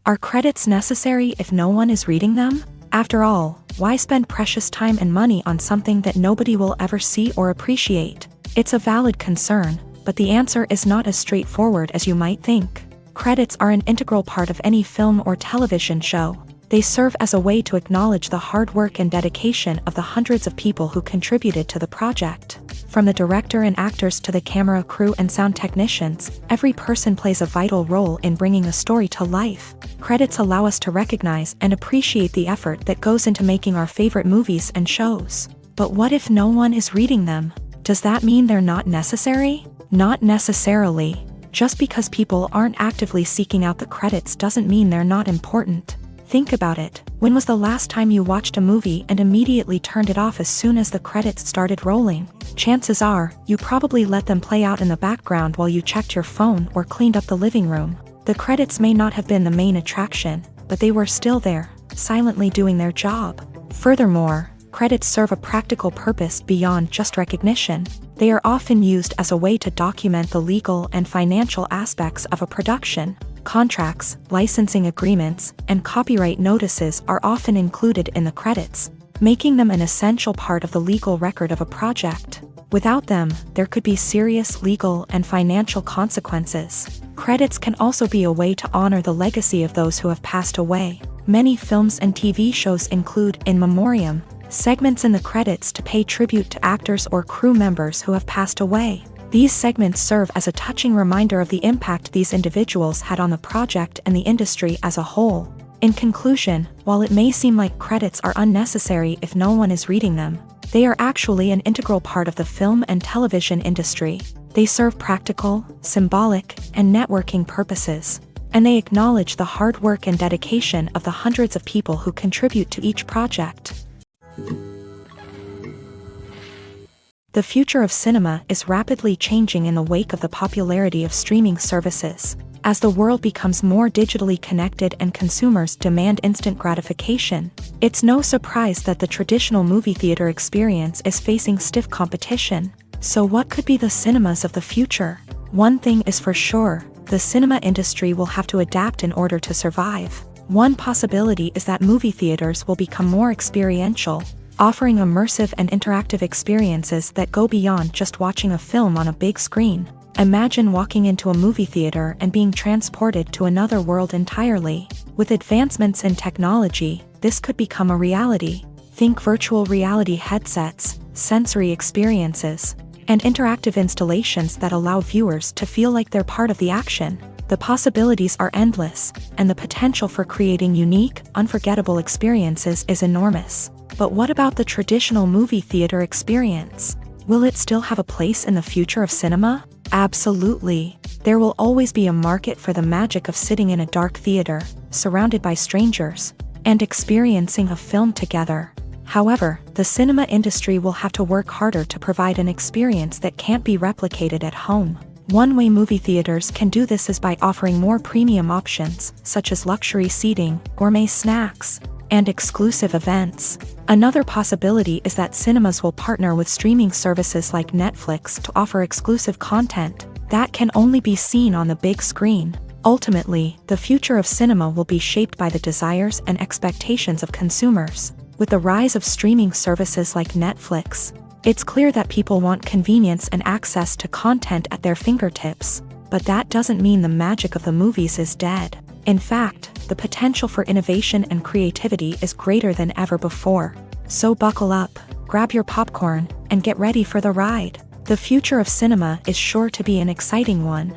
Are credits necessary if no one is reading them? After all, why spend precious time and money on something that nobody will ever see or appreciate? It's a valid concern, but the answer is not as straightforward as you might think. Credits are an integral part of any film or television show. They serve as a way to acknowledge the hard work and dedication of the hundreds of people who contributed to the project. From the director and actors to the camera crew and sound technicians, every person plays a vital role in bringing a story to life. Credits allow us to recognize and appreciate the effort that goes into making our favorite movies and shows. But what if no one is reading them? Does that mean they're not necessary? Not necessarily. Just because people aren't actively seeking out the credits doesn't mean they're not important. Think about it. When was the last time you watched a movie and immediately turned it off as soon as the credits started rolling? Chances are, you probably let them play out in the background while you checked your phone or cleaned up the living room. The credits may not have been the main attraction, but they were still there, silently doing their job. Furthermore, credits serve a practical purpose beyond just recognition. They are often used as a way to document the legal and financial aspects of a production. Contracts, licensing agreements, and copyright notices are often included in the credits, making them an essential part of the legal record of a project. Without them, there could be serious legal and financial consequences. Credits can also be a way to honor the legacy of those who have passed away. Many films and TV shows include in memoriam segments in the credits to pay tribute to actors or crew members who have passed away. These segments serve as a touching reminder of the impact these individuals had on the project and the industry as a whole. In conclusion, while it may seem like credits are unnecessary if no one is reading them, they are actually an integral part of the film and television industry. They serve practical, symbolic, and networking purposes, and they acknowledge the hard work and dedication of the hundreds of people who contribute to each project. The future of cinema is rapidly changing in the wake of the popularity of streaming services. As the world becomes more digitally connected and consumers demand instant gratification, it's no surprise that the traditional movie theater experience is facing stiff competition. So what could be the cinemas of the future? One thing is for sure, the cinema industry will have to adapt in order to survive. One possibility is that movie theaters will become more experiential, offering immersive and interactive experiences that go beyond just watching a film on a big screen. Imagine walking into a movie theater and being transported to another world entirely. With advancements in technology, this could become a reality. Think virtual reality headsets, sensory experiences, and interactive installations that allow viewers to feel like they're part of the action. The possibilities are endless, and the potential for creating unique, unforgettable experiences is enormous. But what about the traditional movie theater experience? Will it still have a place in the future of cinema? Absolutely. There will always be a market for the magic of sitting in a dark theater, surrounded by strangers, and experiencing a film together. However, the cinema industry will have to work harder to provide an experience that can't be replicated at home. One way movie theaters can do this is by offering more premium options, such as luxury seating, gourmet snacks, and exclusive events. Another possibility is that cinemas will partner with streaming services like Netflix to offer exclusive content that can only be seen on the big screen. Ultimately, the future of cinema will be shaped by the desires and expectations of consumers. With the rise of streaming services like Netflix, it's clear that people want convenience and access to content at their fingertips. But that doesn't mean the magic of the movies is dead. In fact, the potential for innovation and creativity is greater than ever before. So buckle up, grab your popcorn, and get ready for the ride. The future of cinema is sure to be an exciting one.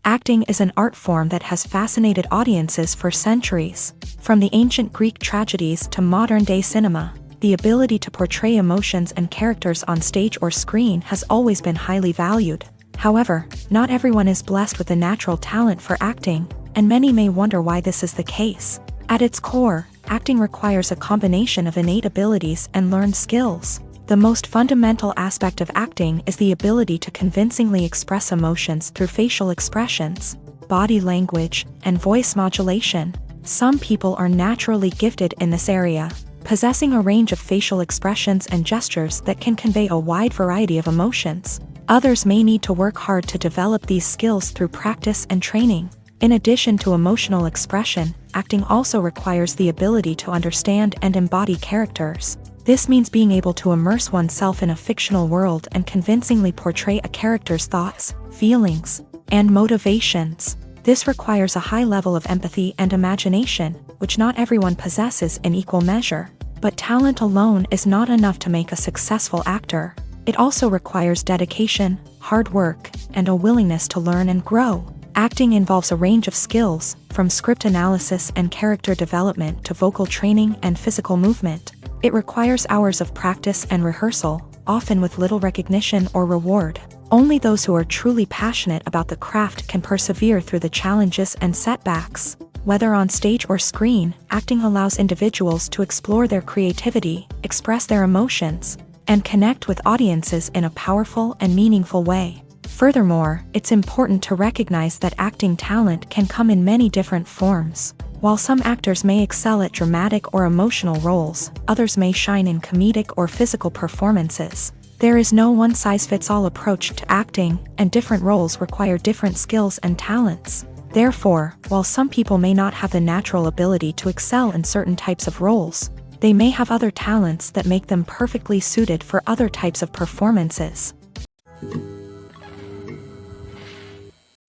Acting is an art form that has fascinated audiences for centuries. From the ancient Greek tragedies to modern-day cinema, the ability to portray emotions and characters on stage or screen has always been highly valued. However, not everyone is blessed with a natural talent for acting, and many may wonder why this is the case. At its core, acting requires a combination of innate abilities and learned skills. The most fundamental aspect of acting is the ability to convincingly express emotions through facial expressions, body language, and voice modulation. Some people are naturally gifted in this area, possessing a range of facial expressions and gestures that can convey a wide variety of emotions. Others may need to work hard to develop these skills through practice and training. In addition to emotional expression, acting also requires the ability to understand and embody characters. This means being able to immerse oneself in a fictional world and convincingly portray a character's thoughts, feelings, and motivations. This requires a high level of empathy and imagination, which not everyone possesses in equal measure. But talent alone is not enough to make a successful actor. It also requires dedication, hard work, and a willingness to learn and grow. Acting involves a range of skills, from script analysis and character development to vocal training and physical movement. It requires hours of practice and rehearsal, often with little recognition or reward. Only those who are truly passionate about the craft can persevere through the challenges and setbacks. Whether on stage or screen, acting allows individuals to explore their creativity, express their emotions, and connect with audiences in a powerful and meaningful way. Furthermore, it's important to recognize that acting talent can come in many different forms. While some actors may excel at dramatic or emotional roles, others may shine in comedic or physical performances. There is no one-size-fits-all approach to acting, and different roles require different skills and talents. Therefore, while some people may not have the natural ability to excel in certain types of roles, they may have other talents that make them perfectly suited for other types of performances.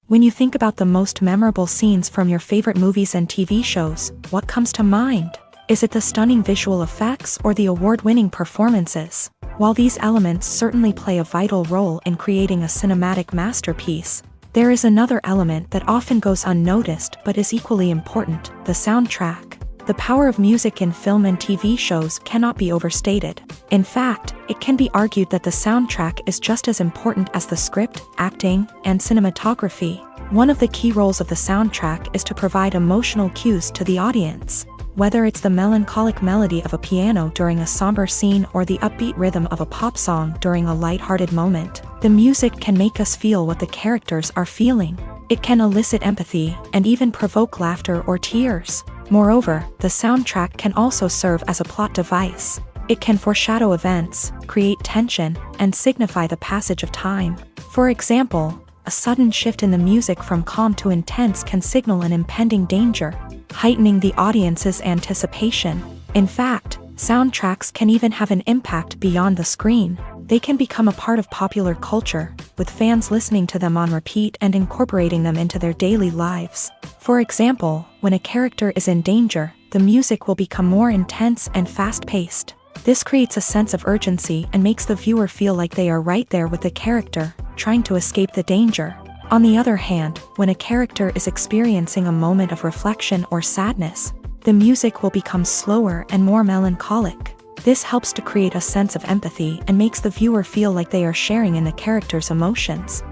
When you think about the most memorable scenes from your favorite movies and TV shows, what comes to mind? Is it the stunning visual effects or the award-winning performances? While these elements certainly play a vital role in creating a cinematic masterpiece, there is another element that often goes unnoticed but is equally important: the soundtrack. The power of music in film and TV shows cannot be overstated. In fact, it can be argued that the soundtrack is just as important as the script, acting, and cinematography. One of the key roles of the soundtrack is to provide emotional cues to the audience. Whether it's the melancholic melody of a piano during a somber scene or the upbeat rhythm of a pop song during a lighthearted moment, the music can make us feel what the characters are feeling. It can elicit empathy and even provoke laughter or tears. Moreover, the soundtrack can also serve as a plot device. It can foreshadow events, create tension, and signify the passage of time. For example, a sudden shift in the music from calm to intense can signal an impending danger, heightening the audience's anticipation. In fact, soundtracks can even have an impact beyond the screen. They can become a part of popular culture, with fans listening to them on repeat and incorporating them into their daily lives. For example, when a character is in danger, the music will become more intense and fast-paced. This creates a sense of urgency and makes the viewer feel like they are right there with the character, trying to escape the danger. On the other hand, when a character is experiencing a moment of reflection or sadness, the music will become slower and more melancholic. This helps to create a sense of empathy and makes the viewer feel like they are sharing in the character's emotions.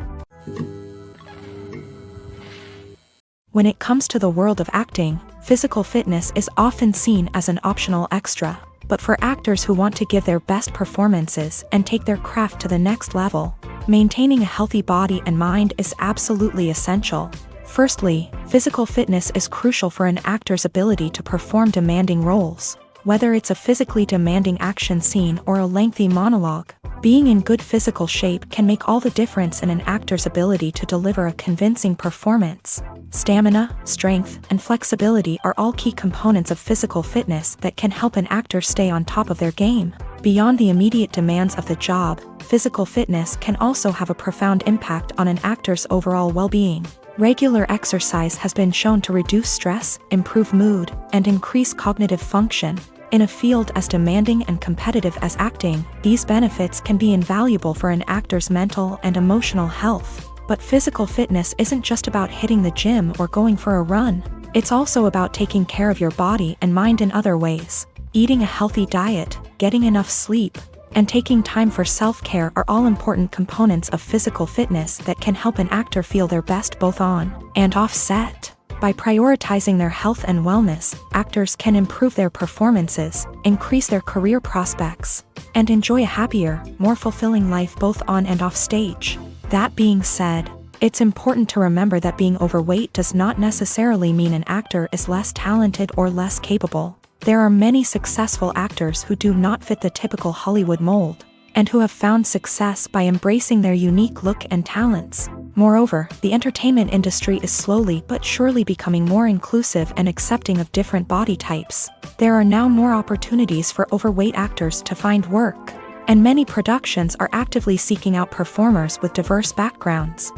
When it comes to the world of acting, physical fitness is often seen as an optional extra. But for actors who want to give their best performances and take their craft to the next level, maintaining a healthy body and mind is absolutely essential. Firstly, physical fitness is crucial for an actor's ability to perform demanding roles. Whether it's a physically demanding action scene or a lengthy monologue, being in good physical shape can make all the difference in an actor's ability to deliver a convincing performance. Stamina, strength, and flexibility are all key components of physical fitness that can help an actor stay on top of their game. Beyond the immediate demands of the job, physical fitness can also have a profound impact on an actor's overall well-being. Regular exercise has been shown to reduce stress, improve mood, and increase cognitive function. In a field as demanding and competitive as acting, these benefits can be invaluable for an actor's mental and emotional health. But physical fitness isn't just about hitting the gym or going for a run. It's also about taking care of your body and mind in other ways. Eating a healthy diet, getting enough sleep, and taking time for self-care are all important components of physical fitness that can help an actor feel their best both on and off set. By prioritizing their health and wellness, actors can improve their performances, increase their career prospects, and enjoy a happier, more fulfilling life both on and off stage. That being said, it's important to remember that being overweight does not necessarily mean an actor is less talented or less capable. There are many successful actors who do not fit the typical Hollywood mold, and who have found success by embracing their unique look and talents. Moreover, the entertainment industry is slowly but surely becoming more inclusive and accepting of different body types. There are now more opportunities for overweight actors to find work, and many productions are actively seeking out performers with diverse backgrounds.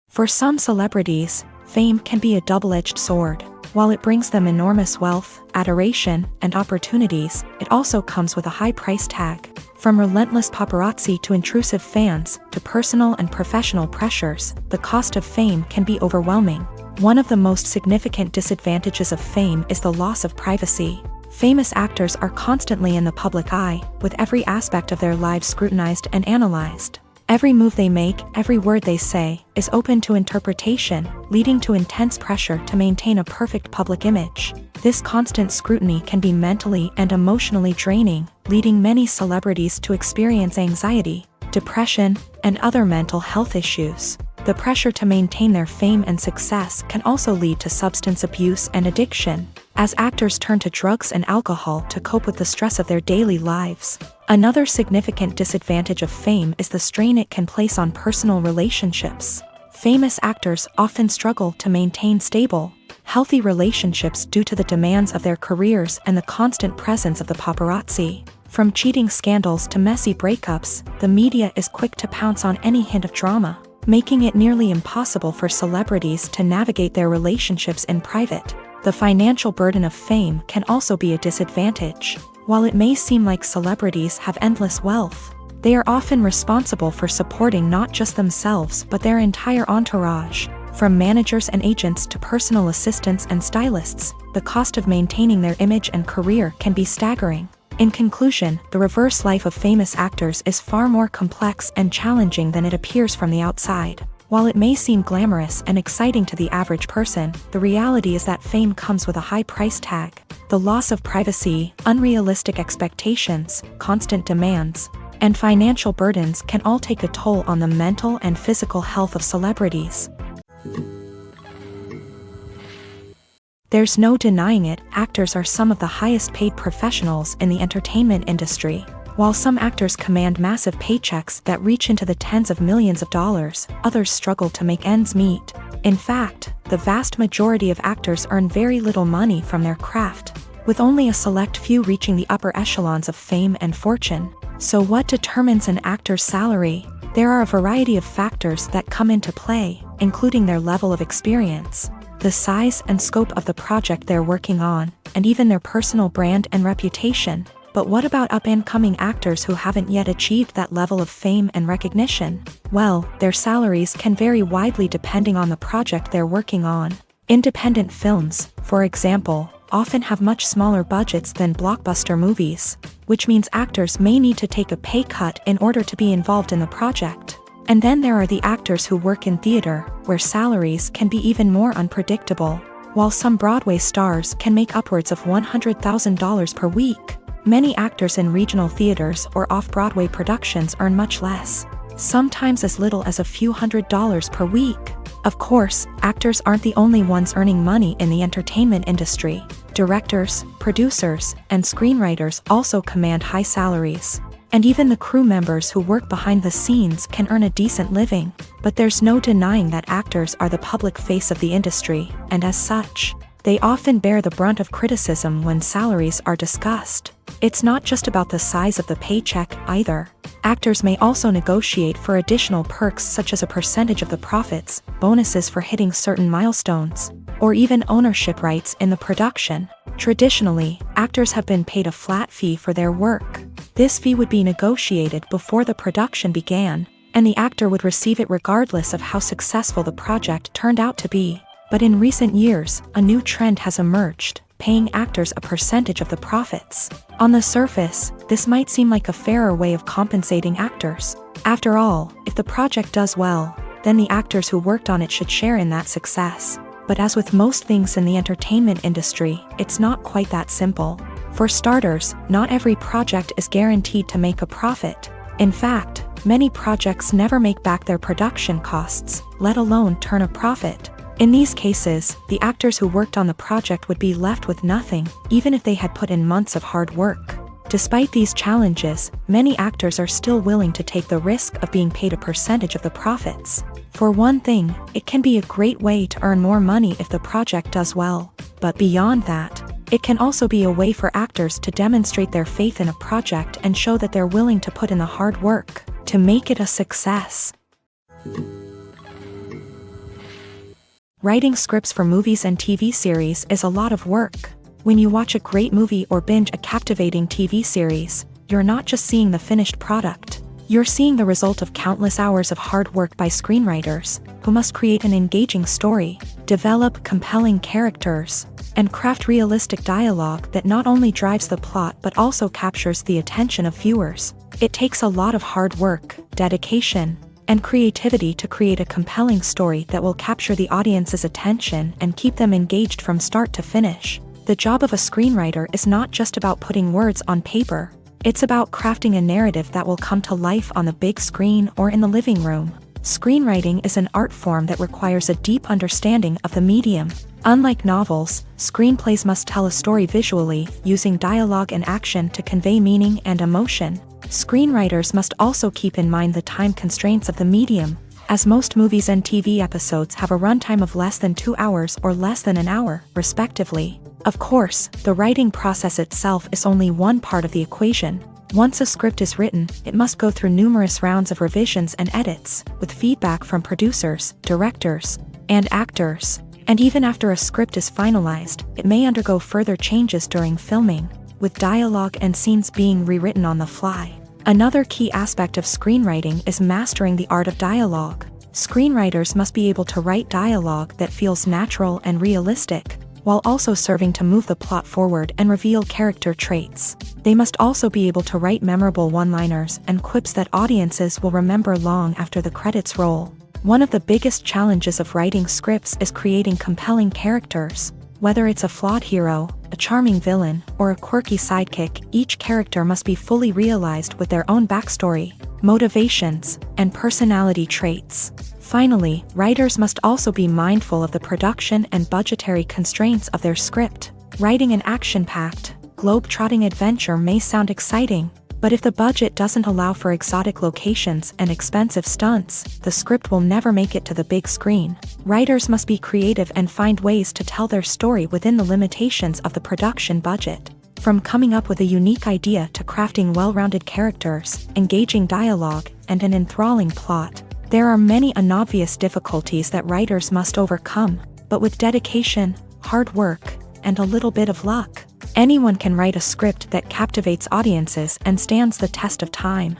For some celebrities, fame can be a double-edged sword. While it brings them enormous wealth, adoration, and opportunities, it also comes with a high price tag. From relentless paparazzi to intrusive fans, to personal and professional pressures, the cost of fame can be overwhelming. One of the most significant disadvantages of fame is the loss of privacy. Famous actors are constantly in the public eye, with every aspect of their lives scrutinized and analyzed. Every move they make, every word they say, is open to interpretation, leading to intense pressure to maintain a perfect public image. This constant scrutiny can be mentally and emotionally draining, leading many celebrities to experience anxiety, depression, and other mental health issues. The pressure to maintain their fame and success can also lead to substance abuse and addiction, as actors turn to drugs and alcohol to cope with the stress of their daily lives. Another significant disadvantage of fame is the strain it can place on personal relationships. Famous actors often struggle to maintain stable, healthy relationships due to the demands of their careers and the constant presence of the paparazzi. From cheating scandals to messy breakups, the media is quick to pounce on any hint of drama, making it nearly impossible for celebrities to navigate their relationships in private. The financial burden of fame can also be a disadvantage. While it may seem like celebrities have endless wealth, they are often responsible for supporting not just themselves but their entire entourage. From managers and agents to personal assistants and stylists, the cost of maintaining their image and career can be staggering. In conclusion, the reverse life of famous actors is far more complex and challenging than it appears from the outside. While it may seem glamorous and exciting to the average person, the reality is that fame comes with a high price tag. The loss of privacy, unrealistic expectations, constant demands, and financial burdens can all take a toll on the mental and physical health of celebrities. There's no denying it, actors are some of the highest paid professionals in the entertainment industry. While some actors command massive paychecks that reach into the tens of millions of dollars, others struggle to make ends meet. In fact, the vast majority of actors earn very little money from their craft, with only a select few reaching the upper echelons of fame and fortune. So what determines an actor's salary? There are a variety of factors that come into play, including their level of experience, the size and scope of the project they're working on, and even their personal brand and reputation. But what about up-and-coming actors who haven't yet achieved that level of fame and recognition? Well, their salaries can vary widely depending on the project they're working on. Independent films, for example, often have much smaller budgets than blockbuster movies, which means actors may need to take a pay cut in order to be involved in the project. And then there are the actors who work in theater, where salaries can be even more unpredictable. While some Broadway stars can make upwards of $100,000 per week, many actors in regional theaters or off-Broadway productions earn much less, sometimes as little as a few $100s per week. Of course, actors aren't the only ones earning money in the entertainment industry. Directors, producers, and screenwriters also command high salaries. And even the crew members who work behind the scenes can earn a decent living. But there's no denying that actors are the public face of the industry, and as such, they often bear the brunt of criticism when salaries are discussed. It's not just about the size of the paycheck, either. Actors may also negotiate for additional perks such as a percentage of the profits, bonuses for hitting certain milestones, or even ownership rights in the production. Traditionally, actors have been paid a flat fee for their work. This fee would be negotiated before the production began, and the actor would receive it regardless of how successful the project turned out to be. But in recent years, a new trend has emerged, paying actors a percentage of the profits. On the surface, this might seem like a fairer way of compensating actors. After all, if the project does well, then the actors who worked on it should share in that success. But as with most things in the entertainment industry, it's not quite that simple. For starters, not every project is guaranteed to make a profit. In fact, many projects never make back their production costs, let alone turn a profit. In these cases, the actors who worked on the project would be left with nothing, even if they had put in months of hard work. Despite these challenges, many actors are still willing to take the risk of being paid a percentage of the profits. For one thing, it can be a great way to earn more money if the project does well. But beyond that, it can also be a way for actors to demonstrate their faith in a project and show that they're willing to put in the hard work to make it a success. Writing scripts for movies and TV series is a lot of work. When you watch a great movie or binge a captivating TV series, you're not just seeing the finished product. You're seeing the result of countless hours of hard work by screenwriters, who must create an engaging story, develop compelling characters, and craft realistic dialogue that not only drives the plot but also captures the attention of viewers. It takes a lot of hard work, dedication, and creativity to create a compelling story that will capture the audience's attention and keep them engaged from start to finish. The job of a screenwriter is not just about putting words on paper. It's about crafting a narrative that will come to life on the big screen or in the living room. Screenwriting is an art form that requires a deep understanding of the medium. Unlike novels, screenplays must tell a story visually, using dialogue and action to convey meaning and emotion. Screenwriters must also keep in mind the time constraints of the medium, as most movies and TV episodes have a runtime of less than 2 hours or less than an hour, respectively. Of course, the writing process itself is only one part of the equation. Once a script is written, it must go through numerous rounds of revisions and edits, with feedback from producers, directors, and actors. And even after a script is finalized, it may undergo further changes during filming, with dialogue and scenes being rewritten on the fly. Another key aspect of screenwriting is mastering the art of dialogue. Screenwriters must be able to write dialogue that feels natural and realistic, while also serving to move the plot forward and reveal character traits. They must also be able to write memorable one-liners and quips that audiences will remember long after the credits roll. One of the biggest challenges of writing scripts is creating compelling characters. Whether it's a flawed hero, a charming villain, or a quirky sidekick, each character must be fully realized with their own backstory, motivations, and personality traits. Finally, writers must also be mindful of the production and budgetary constraints of their script. Writing an action-packed, globe-trotting adventure may sound exciting, but if the budget doesn't allow for exotic locations and expensive stunts, the script will never make it to the big screen. Writers must be creative and find ways to tell their story within the limitations of the production budget. From coming up with a unique idea to crafting well-rounded characters, engaging dialogue, and an enthralling plot, there are many unobvious difficulties that writers must overcome, but with dedication, hard work, and a little bit of luck, anyone can write a script that captivates audiences and stands the test of time.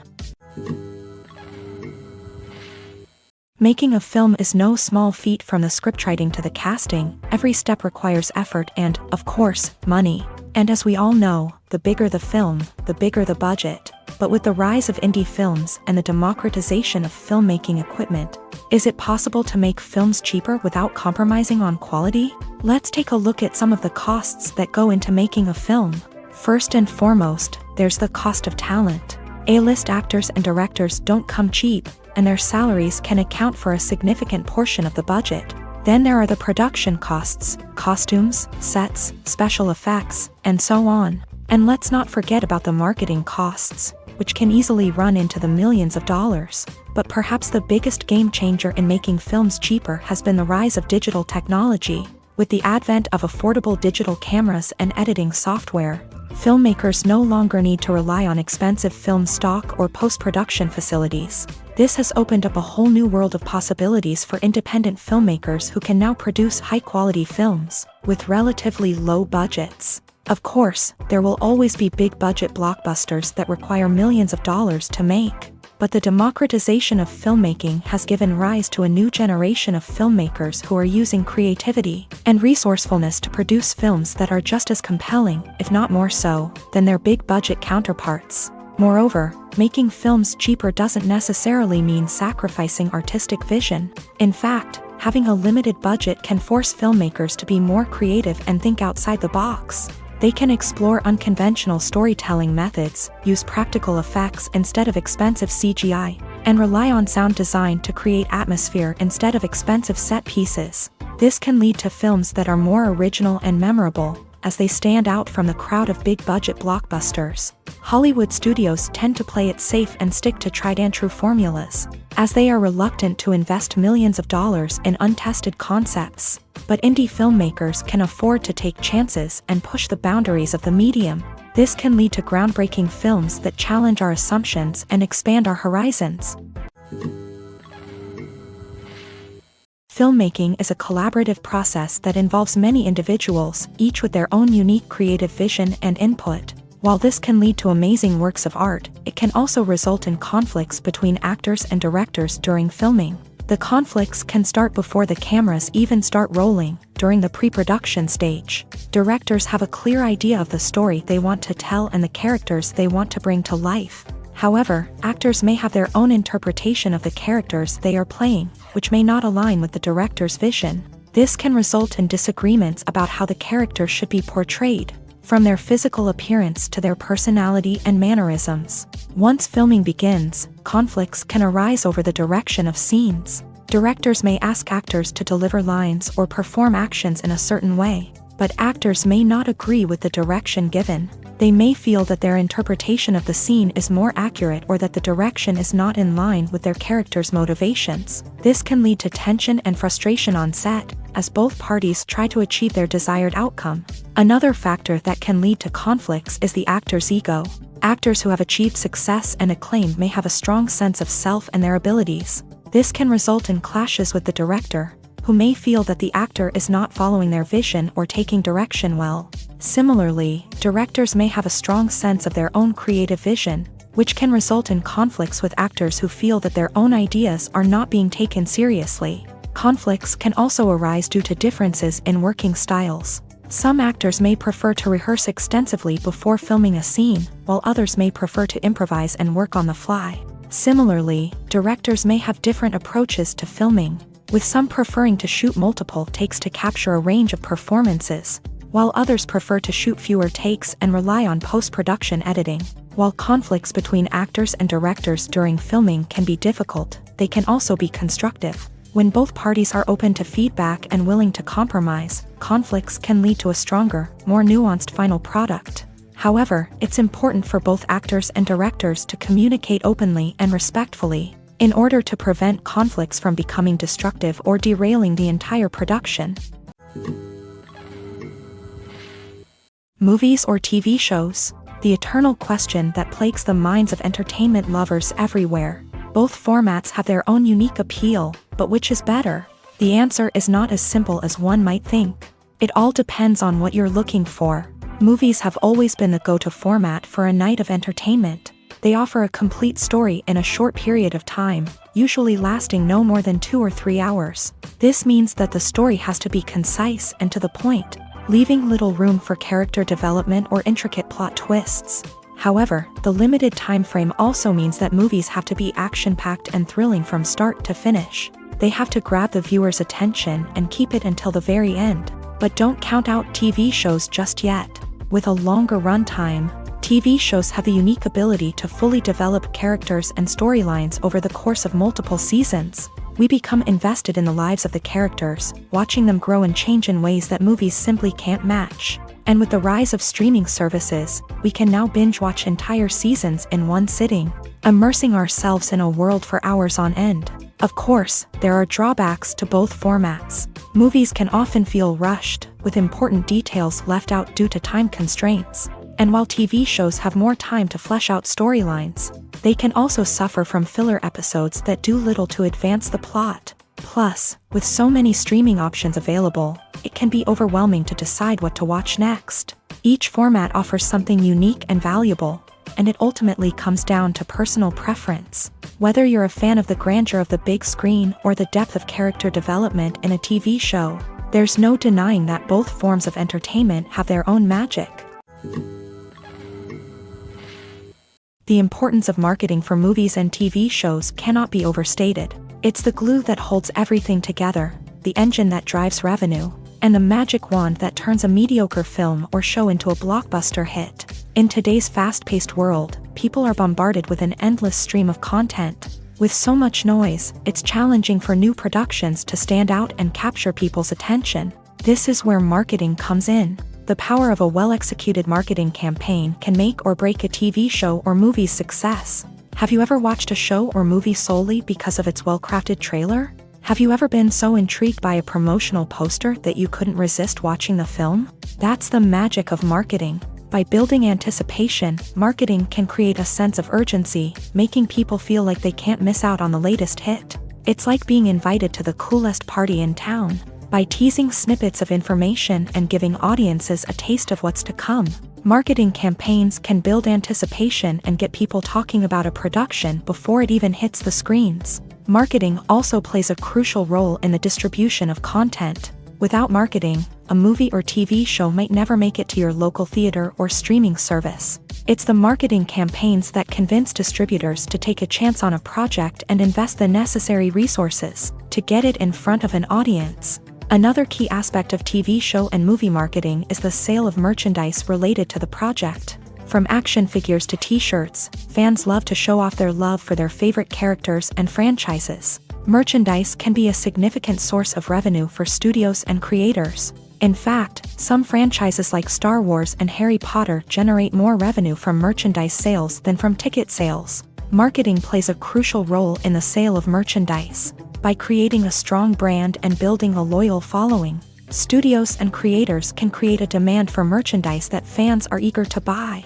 Making a film is no small feat. From the scriptwriting to the casting, every step requires effort and, of course, money. And as we all know, the bigger the film, the bigger the budget. But with the rise of indie films and the democratization of filmmaking equipment, is it possible to make films cheaper without compromising on quality? Let's take a look at some of the costs that go into making a film. First and foremost, there's the cost of talent. A-list actors and directors don't come cheap, and their salaries can account for a significant portion of the budget. Then there are the production costs, costumes, sets, special effects, and so on. And let's not forget about the marketing costs, which can easily run into the millions of dollars. But perhaps the biggest game changer in making films cheaper has been the rise of digital technology. With the advent of affordable digital cameras and editing software, Filmmakers no longer need to rely on expensive film stock or post-production facilities. This has opened up a whole new world of possibilities for independent filmmakers who can now produce high-quality films with relatively low budgets. Of course, there will always be big-budget blockbusters that require millions of dollars to make. But the democratization of filmmaking has given rise to a new generation of filmmakers who are using creativity and resourcefulness to produce films that are just as compelling, if not more so, than their big-budget counterparts. Moreover, making films cheaper doesn't necessarily mean sacrificing artistic vision. In fact, having a limited budget can force filmmakers to be more creative and think outside the box. They can explore unconventional storytelling methods, use practical effects instead of expensive CGI, and rely on sound design to create atmosphere instead of expensive set pieces. This can lead to films that are more original and memorable, as they stand out from the crowd of big-budget blockbusters. Hollywood studios tend to play it safe and stick to tried-and-true formulas, as they are reluctant to invest millions of dollars in untested concepts. But indie filmmakers can afford to take chances and push the boundaries of the medium. This can lead to groundbreaking films that challenge our assumptions and expand our horizons. Filmmaking is a collaborative process that involves many individuals, each with their own unique creative vision and input. While this can lead to amazing works of art, it can also result in conflicts between actors and directors during filming. The conflicts can start before the cameras even start rolling, during the pre-production stage. Directors have a clear idea of the story they want to tell and the characters they want to bring to life. However, actors may have their own interpretation of the characters they are playing, which may not align with the director's vision. This can result in disagreements about how the characters should be portrayed, from their physical appearance to their personality and mannerisms. Once filming begins, conflicts can arise over the direction of scenes. Directors may ask actors to deliver lines or perform actions in a certain way, but actors may not agree with the direction given. They may feel that their interpretation of the scene is more accurate or that the direction is not in line with their character's motivations. This can lead to tension and frustration on set, as both parties try to achieve their desired outcome. Another factor that can lead to conflicts is the actor's ego. Actors who have achieved success and acclaim may have a strong sense of self and their abilities. This can result in clashes with the director, who may feel that the actor is not following their vision or taking direction well. Similarly, directors may have a strong sense of their own creative vision, which can result in conflicts with actors who feel that their own ideas are not being taken seriously. Conflicts can also arise due to differences in working styles. Some actors may prefer to rehearse extensively before filming a scene, while others may prefer to improvise and work on the fly. Similarly, directors may have different approaches to filming, with some preferring to shoot multiple takes to capture a range of performances, while others prefer to shoot fewer takes and rely on post-production editing. While conflicts between actors and directors during filming can be difficult, they can also be constructive. When both parties are open to feedback and willing to compromise, conflicts can lead to a stronger, more nuanced final product. However, it's important for both actors and directors to communicate openly and respectfully, in order to prevent conflicts from becoming destructive or derailing the entire production. Movies or TV shows? The eternal question that plagues the minds of entertainment lovers everywhere. Both formats have their own unique appeal, but which is better? The answer is not as simple as one might think. It all depends on what you're looking for. Movies have always been the go-to format for a night of entertainment. They offer a complete story in a short period of time, usually lasting no more than 2 or 3 hours. This means that the story has to be concise and to the point, leaving little room for character development or intricate plot twists. However, the limited time frame also means that movies have to be action-packed and thrilling from start to finish. They have to grab the viewer's attention and keep it until the very end. But don't count out TV shows just yet. With a longer runtime, TV shows have the unique ability to fully develop characters and storylines over the course of multiple seasons. We become invested in the lives of the characters, watching them grow and change in ways that movies simply can't match. And with the rise of streaming services, we can now binge-watch entire seasons in one sitting, immersing ourselves in a world for hours on end. Of course, there are drawbacks to both formats. Movies can often feel rushed, with important details left out due to time constraints. And while TV shows have more time to flesh out storylines, they can also suffer from filler episodes that do little to advance the plot. Plus, with so many streaming options available, it can be overwhelming to decide what to watch next. Each format offers something unique and valuable, and it ultimately comes down to personal preference. Whether you're a fan of the grandeur of the big screen or the depth of character development in a TV show, there's no denying that both forms of entertainment have their own magic. The importance of marketing for movies and TV shows cannot be overstated. It's the glue that holds everything together, the engine that drives revenue, and the magic wand that turns a mediocre film or show into a blockbuster hit. In today's fast-paced world, people are bombarded with an endless stream of content. With so much noise, it's challenging for new productions to stand out and capture people's attention. This is where marketing comes in. The power of a well-executed marketing campaign can make or break a TV show or movie's success. Have you ever watched a show or movie solely because of its well-crafted trailer? Have you ever been so intrigued by a promotional poster that you couldn't resist watching the film? That's the magic of marketing. By building anticipation, marketing can create a sense of urgency, making people feel like they can't miss out on the latest hit. It's like being invited to the coolest party in town. By teasing snippets of information and giving audiences a taste of what's to come, marketing campaigns can build anticipation and get people talking about a production before it even hits the screens. Marketing also plays a crucial role in the distribution of content. Without marketing, a movie or TV show might never make it to your local theater or streaming service. It's the marketing campaigns that convince distributors to take a chance on a project and invest the necessary resources to get it in front of an audience. Another key aspect of TV show and movie marketing is the sale of merchandise related to the project. From action figures to t-shirts, fans love to show off their love for their favorite characters and franchises. Merchandise can be a significant source of revenue for studios and creators. In fact, some franchises like Star Wars and Harry Potter generate more revenue from merchandise sales than from ticket sales. Marketing plays a crucial role in the sale of merchandise. By creating a strong brand and building a loyal following, studios and creators can create a demand for merchandise that fans are eager to buy.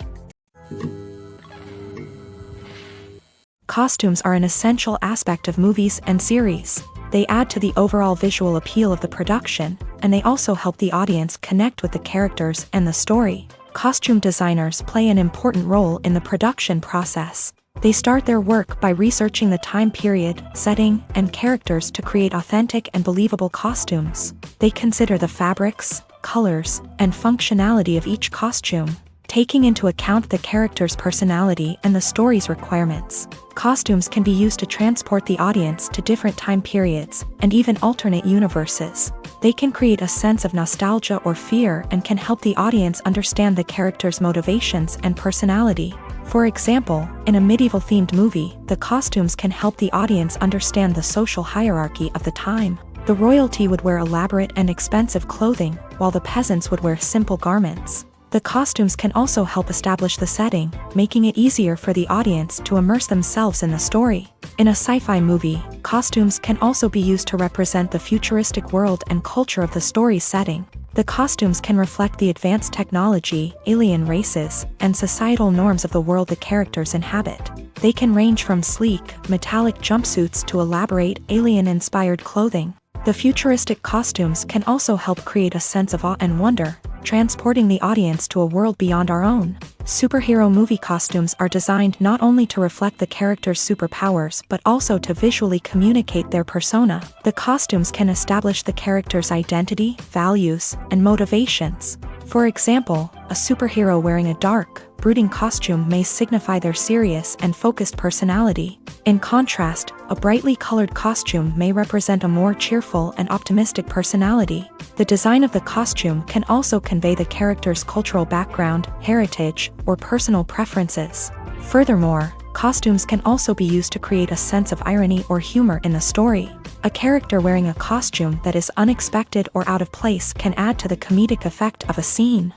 Costumes are an essential aspect of movies and series. They add to the overall visual appeal of the production, and they also help the audience connect with the characters and the story. Costume designers play an important role in the production process. They start their work by researching the time period, setting, and characters to create authentic and believable costumes. They consider the fabrics, colors, and functionality of each costume, taking into account the character's personality and the story's requirements. Costumes can be used to transport the audience to different time periods and even alternate universes. They can create a sense of nostalgia or fear and can help the audience understand the character's motivations and personality. For example, in a medieval-themed movie, the costumes can help the audience understand the social hierarchy of the time. The royalty would wear elaborate and expensive clothing, while the peasants would wear simple garments. The costumes can also help establish the setting, making it easier for the audience to immerse themselves in the story. In a sci-fi movie, costumes can also be used to represent the futuristic world and culture of the story's setting. The costumes can reflect the advanced technology, alien races, and societal norms of the world the characters inhabit. They can range from sleek, metallic jumpsuits to elaborate, alien-inspired clothing. The futuristic costumes can also help create a sense of awe and wonder, transporting the audience to a world beyond our own. Superhero movie costumes are designed not only to reflect the character's superpowers but also to visually communicate their persona. The costumes can establish the character's identity, values, and motivations. For example, a superhero wearing a dark, brooding costume may signify their serious and focused personality. In contrast, a brightly colored costume may represent a more cheerful and optimistic personality. The design of the costume can also convey the character's cultural background, heritage, or personal preferences. Furthermore, costumes can also be used to create a sense of irony or humor in the story. A character wearing a costume that is unexpected or out of place can add to the comedic effect of a scene.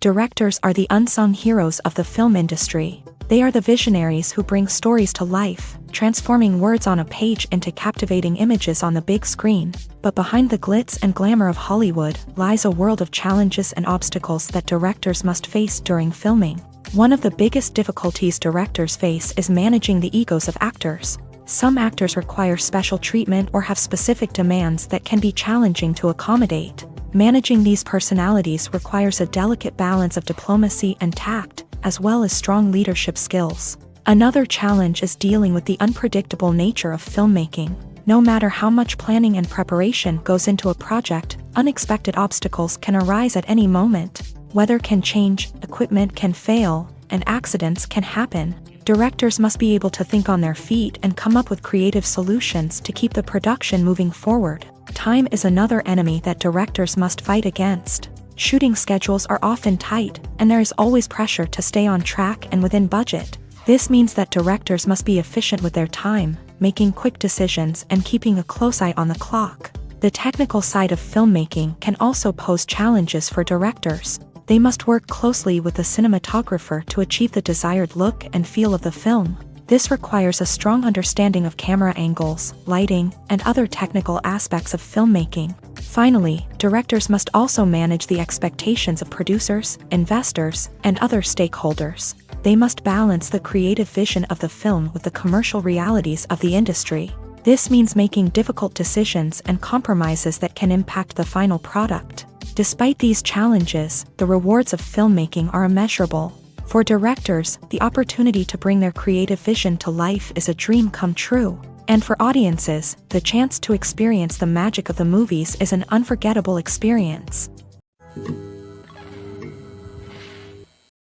Directors are the unsung heroes of the film industry. They are the visionaries who bring stories to life, transforming words on a page into captivating images on the big screen. But behind the glitz and glamour of Hollywood lies a world of challenges and obstacles that directors must face during filming. One of the biggest difficulties directors face is managing the egos of actors. Some actors require special treatment or have specific demands that can be challenging to accommodate. Managing these personalities requires a delicate balance of diplomacy and tact, as well as strong leadership skills. Another challenge is dealing with the unpredictable nature of filmmaking. No matter how much planning and preparation goes into a project, unexpected obstacles can arise at any moment. Weather can change, equipment can fail, and accidents can happen. Directors must be able to think on their feet and come up with creative solutions to keep the production moving forward. Time is another enemy that directors must fight against. Shooting schedules are often tight, and there is always pressure to stay on track and within budget. This means that directors must be efficient with their time, making quick decisions and keeping a close eye on the clock. The technical side of filmmaking can also pose challenges for directors. They must work closely with the cinematographer to achieve the desired look and feel of the film. This requires a strong understanding of camera angles, lighting, and other technical aspects of filmmaking. Finally, directors must also manage the expectations of producers, investors, and other stakeholders. They must balance the creative vision of the film with the commercial realities of the industry. This means making difficult decisions and compromises that can impact the final product. Despite these challenges, the rewards of filmmaking are immeasurable. For directors, the opportunity to bring their creative vision to life is a dream come true. And for audiences, the chance to experience the magic of the movies is an unforgettable experience.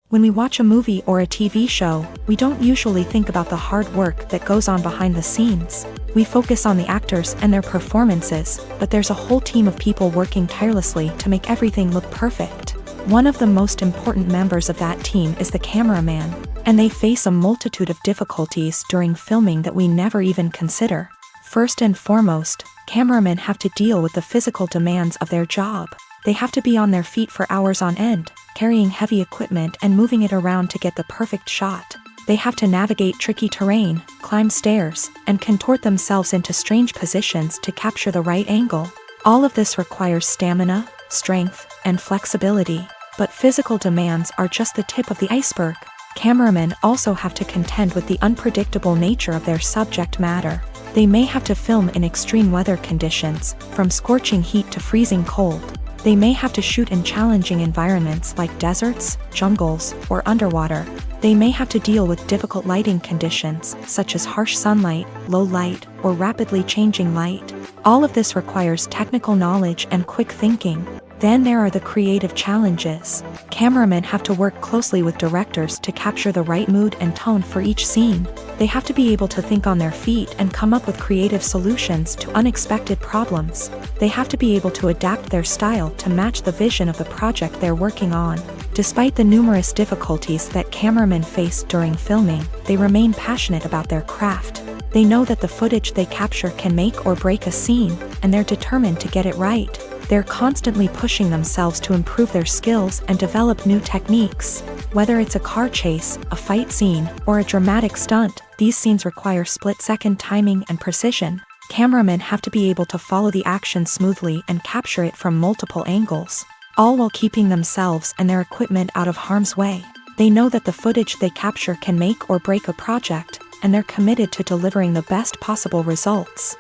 When we watch a movie or a TV show, we don't usually think about the hard work that goes on behind the scenes. We focus on the actors and their performances, but there's a whole team of people working tirelessly to make everything look perfect. One of the most important members of that team is the cameraman, and they face a multitude of difficulties during filming that we never even consider. First and foremost, cameramen have to deal with the physical demands of their job. They have to be on their feet for hours on end, carrying heavy equipment and moving it around to get the perfect shot. They have to navigate tricky terrain, climb stairs, and contort themselves into strange positions to capture the right angle. All of this requires stamina, strength, and flexibility. But physical demands are just the tip of the iceberg. Cameramen also have to contend with the unpredictable nature of their subject matter. They may have to film in extreme weather conditions, from scorching heat to freezing cold. They may have to shoot in challenging environments like deserts, jungles, or underwater. They may have to deal with difficult lighting conditions, such as harsh sunlight, low light, or rapidly changing light. All of this requires technical knowledge and quick thinking. Then there are the creative challenges. Cameramen have to work closely with directors to capture the right mood and tone for each scene. They have to be able to think on their feet and come up with creative solutions to unexpected problems. They have to be able to adapt their style to match the vision of the project they're working on. Despite the numerous difficulties that cameramen face during filming, they remain passionate about their craft. They know that the footage they capture can make or break a scene, and they're determined to get it right. They're constantly pushing themselves to improve their skills and develop new techniques. Whether it's a car chase, a fight scene, or a dramatic stunt, these scenes require split-second timing and precision. Cameramen have to be able to follow the action smoothly and capture it from multiple angles, all while keeping themselves and their equipment out of harm's way. They know that the footage they capture can make or break a project, and they're committed to delivering the best possible results.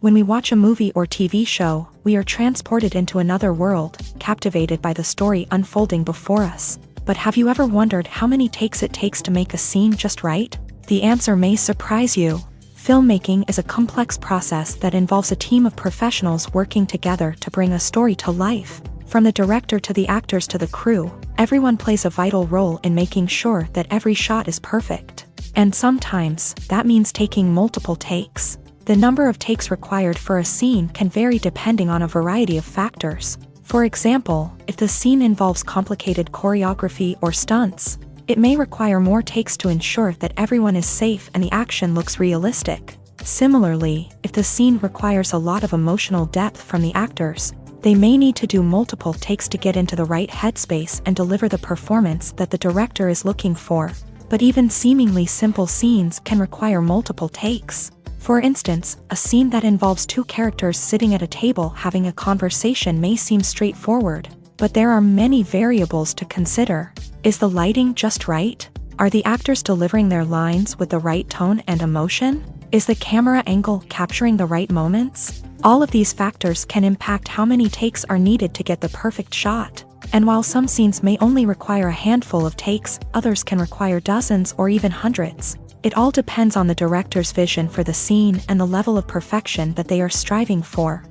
When we watch a movie or TV show, we are transported into another world, captivated by the story unfolding before us. But have you ever wondered how many takes it takes to make a scene just right? The answer may surprise you. Filmmaking is a complex process that involves a team of professionals working together to bring a story to life. From the director to the actors to the crew, everyone plays a vital role in making sure that every shot is perfect. And sometimes, that means taking multiple takes. The number of takes required for a scene can vary depending on a variety of factors. For example, if the scene involves complicated choreography or stunts, it may require more takes to ensure that everyone is safe and the action looks realistic. Similarly, if the scene requires a lot of emotional depth from the actors, They may need to do multiple takes to get into the right headspace and deliver the performance that the director is looking for, but even seemingly simple scenes can require multiple takes. For instance, a scene that involves two characters sitting at a table having a conversation may seem straightforward, but there are many variables to consider. Is the lighting just right? Are the actors delivering their lines with the right tone and emotion? Is the camera angle capturing the right moments? All of these factors can impact how many takes are needed to get the perfect shot. And while some scenes may only require a handful of takes, others can require dozens or even hundreds. It all depends on the director's vision for the scene and the level of perfection that they are striving for.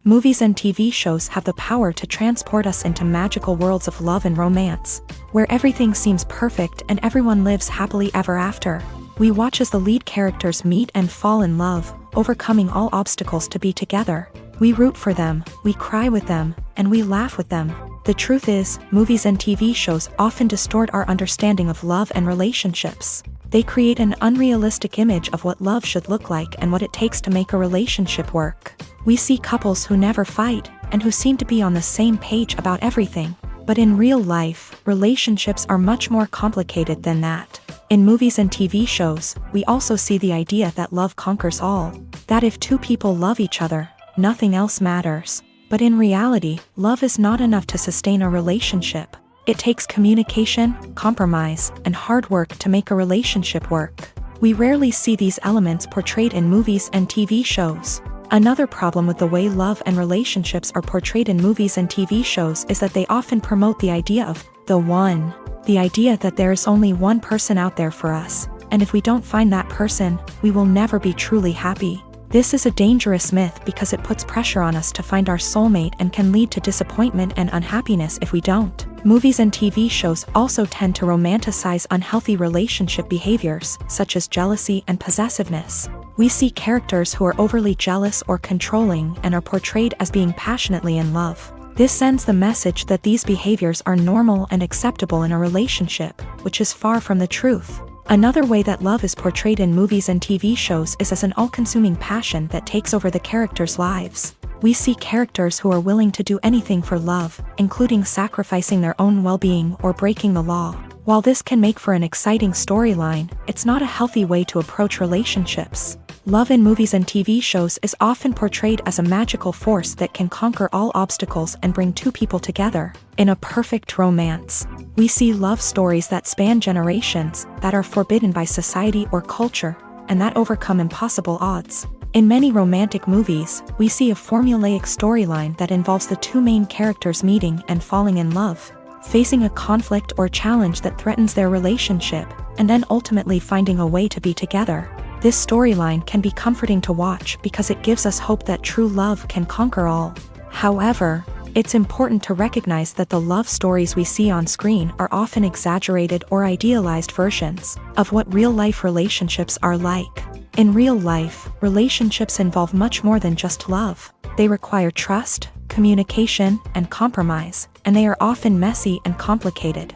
Movies and TV shows have the power to transport us into magical worlds of love and romance, where everything seems perfect and everyone lives happily ever after. We watch as the lead characters meet and fall in love, overcoming all obstacles to be together. We root for them, we cry with them, and we laugh with them. The truth is, movies and TV shows often distort our understanding of love and relationships. They create an unrealistic image of what love should look like and what it takes to make a relationship work. We see couples who never fight, and who seem to be on the same page about everything. But in real life, relationships are much more complicated than that. In movies and TV shows, we also see the idea that love conquers all. That if two people love each other, nothing else matters. But in reality, love is not enough to sustain a relationship. It takes communication, compromise, and hard work to make a relationship work. We rarely see these elements portrayed in movies and TV shows. Another problem with the way love and relationships are portrayed in movies and TV shows is that they often promote the idea of the one. The idea that there is only one person out there for us, and if we don't find that person, we will never be truly happy. This is a dangerous myth because it puts pressure on us to find our soulmate and can lead to disappointment and unhappiness if we don't. Movies and TV shows also tend to romanticize unhealthy relationship behaviors, such as jealousy and possessiveness. We see characters who are overly jealous or controlling and are portrayed as being passionately in love. This sends the message that these behaviors are normal and acceptable in a relationship, which is far from the truth. Another way that love is portrayed in movies and TV shows is as an all-consuming passion that takes over the characters' lives. We see characters who are willing to do anything for love, including sacrificing their own well-being or breaking the law. While this can make for an exciting storyline, it's not a healthy way to approach relationships. Love in movies and TV shows is often portrayed as a magical force that can conquer all obstacles and bring two people together in a perfect romance. We see love stories that span generations, that are forbidden by society or culture, and that overcome impossible odds. In many romantic movies, we see a formulaic storyline that involves the two main characters meeting and falling in love, facing a conflict or challenge that threatens their relationship, and then ultimately finding a way to be together. This storyline can be comforting to watch because it gives us hope that true love can conquer all. However, it's important to recognize that the love stories we see on screen are often exaggerated or idealized versions of what real-life relationships are like. In real life, relationships involve much more than just love. They require trust, communication, and compromise, and they are often messy and complicated.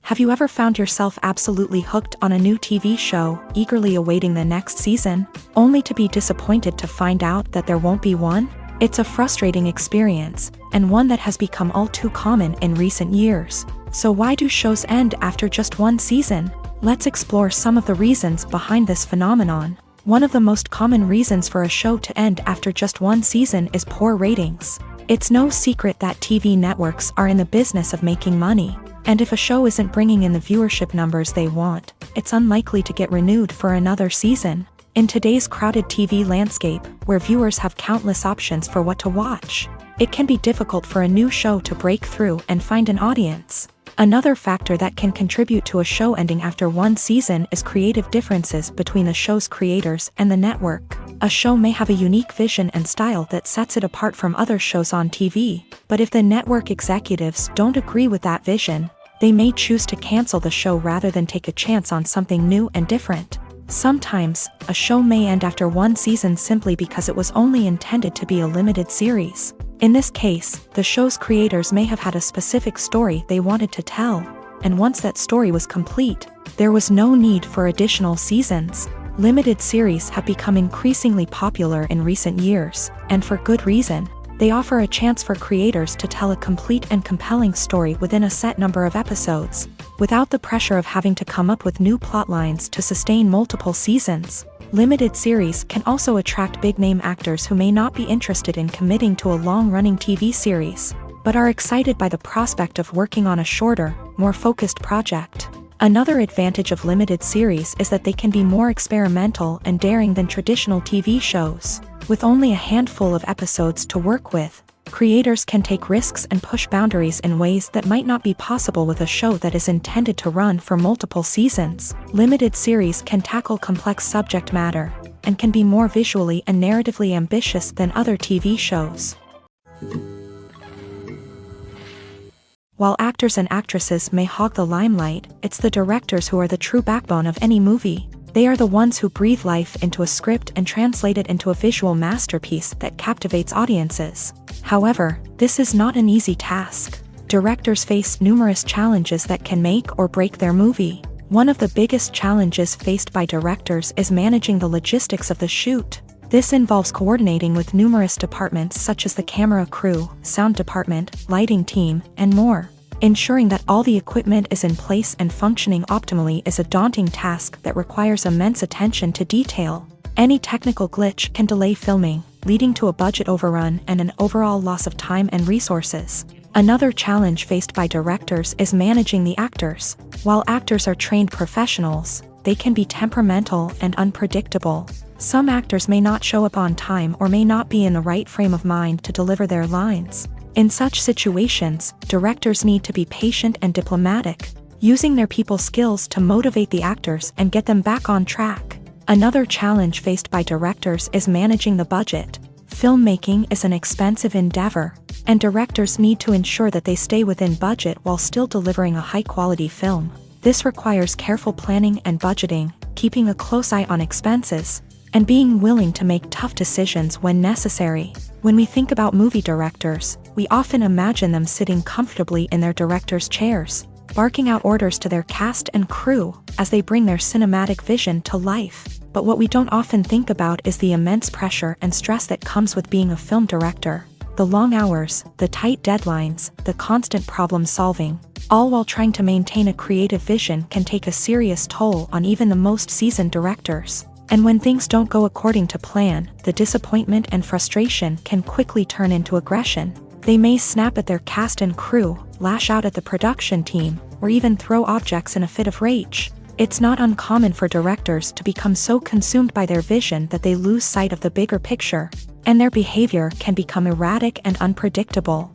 Have you ever found yourself absolutely hooked on a new TV show, eagerly awaiting the next season, only to be disappointed to find out that there won't be one? It's a frustrating experience, and one that has become all too common in recent years. So why do shows end after just one season? Let's explore some of the reasons behind this phenomenon. One of the most common reasons for a show to end after just one season is poor ratings. It's no secret that TV networks are in the business of making money. And if a show isn't bringing in the viewership numbers they want, it's unlikely to get renewed for another season. In today's crowded TV landscape, where viewers have countless options for what to watch, it can be difficult for a new show to break through and find an audience. Another factor that can contribute to a show ending after one season is creative differences between the show's creators and the network. A show may have a unique vision and style that sets it apart from other shows on TV, but if the network executives don't agree with that vision, they may choose to cancel the show rather than take a chance on something new and different. Sometimes, a show may end after one season simply because it was only intended to be a limited series. In this case, the show's creators may have had a specific story they wanted to tell, and once that story was complete, there was no need for additional seasons. Limited series have become increasingly popular in recent years, and for good reason. They offer a chance for creators to tell a complete and compelling story within a set number of episodes, without the pressure of having to come up with new plotlines to sustain multiple seasons. Limited series can also attract big-name actors who may not be interested in committing to a long-running TV series, but are excited by the prospect of working on a shorter, more focused project. Another advantage of limited series is that they can be more experimental and daring than traditional TV shows. With only a handful of episodes to work with, creators can take risks and push boundaries in ways that might not be possible with a show that is intended to run for multiple seasons. Limited series can tackle complex subject matter, and can be more visually and narratively ambitious than other TV shows. While actors and actresses may hog the limelight, it's the directors who are the true backbone of any movie. They are the ones who breathe life into a script and translate it into a visual masterpiece that captivates audiences. However, this is not an easy task. Directors face numerous challenges that can make or break their movie. One of the biggest challenges faced by directors is managing the logistics of the shoot. This involves coordinating with numerous departments such as the camera crew, sound department, lighting team, and more. Ensuring that all the equipment is in place and functioning optimally is a daunting task that requires immense attention to detail. Any technical glitch can delay filming, leading to a budget overrun and an overall loss of time and resources. Another challenge faced by directors is managing the actors. While actors are trained professionals, they can be temperamental and unpredictable. Some actors may not show up on time or may not be in the right frame of mind to deliver their lines. In such situations, directors need to be patient and diplomatic, using their people skills to motivate the actors and get them back on track. Another challenge faced by directors is managing the budget. Filmmaking is an expensive endeavor, and directors need to ensure that they stay within budget while still delivering a high-quality film. This requires careful planning and budgeting, keeping a close eye on expenses, and being willing to make tough decisions when necessary. When we think about movie directors, we often imagine them sitting comfortably in their director's chairs, barking out orders to their cast and crew as they bring their cinematic vision to life. But what we don't often think about is the immense pressure and stress that comes with being a film director. The long hours, the tight deadlines, the constant problem solving, all while trying to maintain a creative vision can take a serious toll on even the most seasoned directors. And when things don't go according to plan, the disappointment and frustration can quickly turn into aggression. They may snap at their cast and crew, lash out at the production team, or even throw objects in a fit of rage. It's not uncommon for directors to become so consumed by their vision that they lose sight of the bigger picture, and their behavior can become erratic and unpredictable.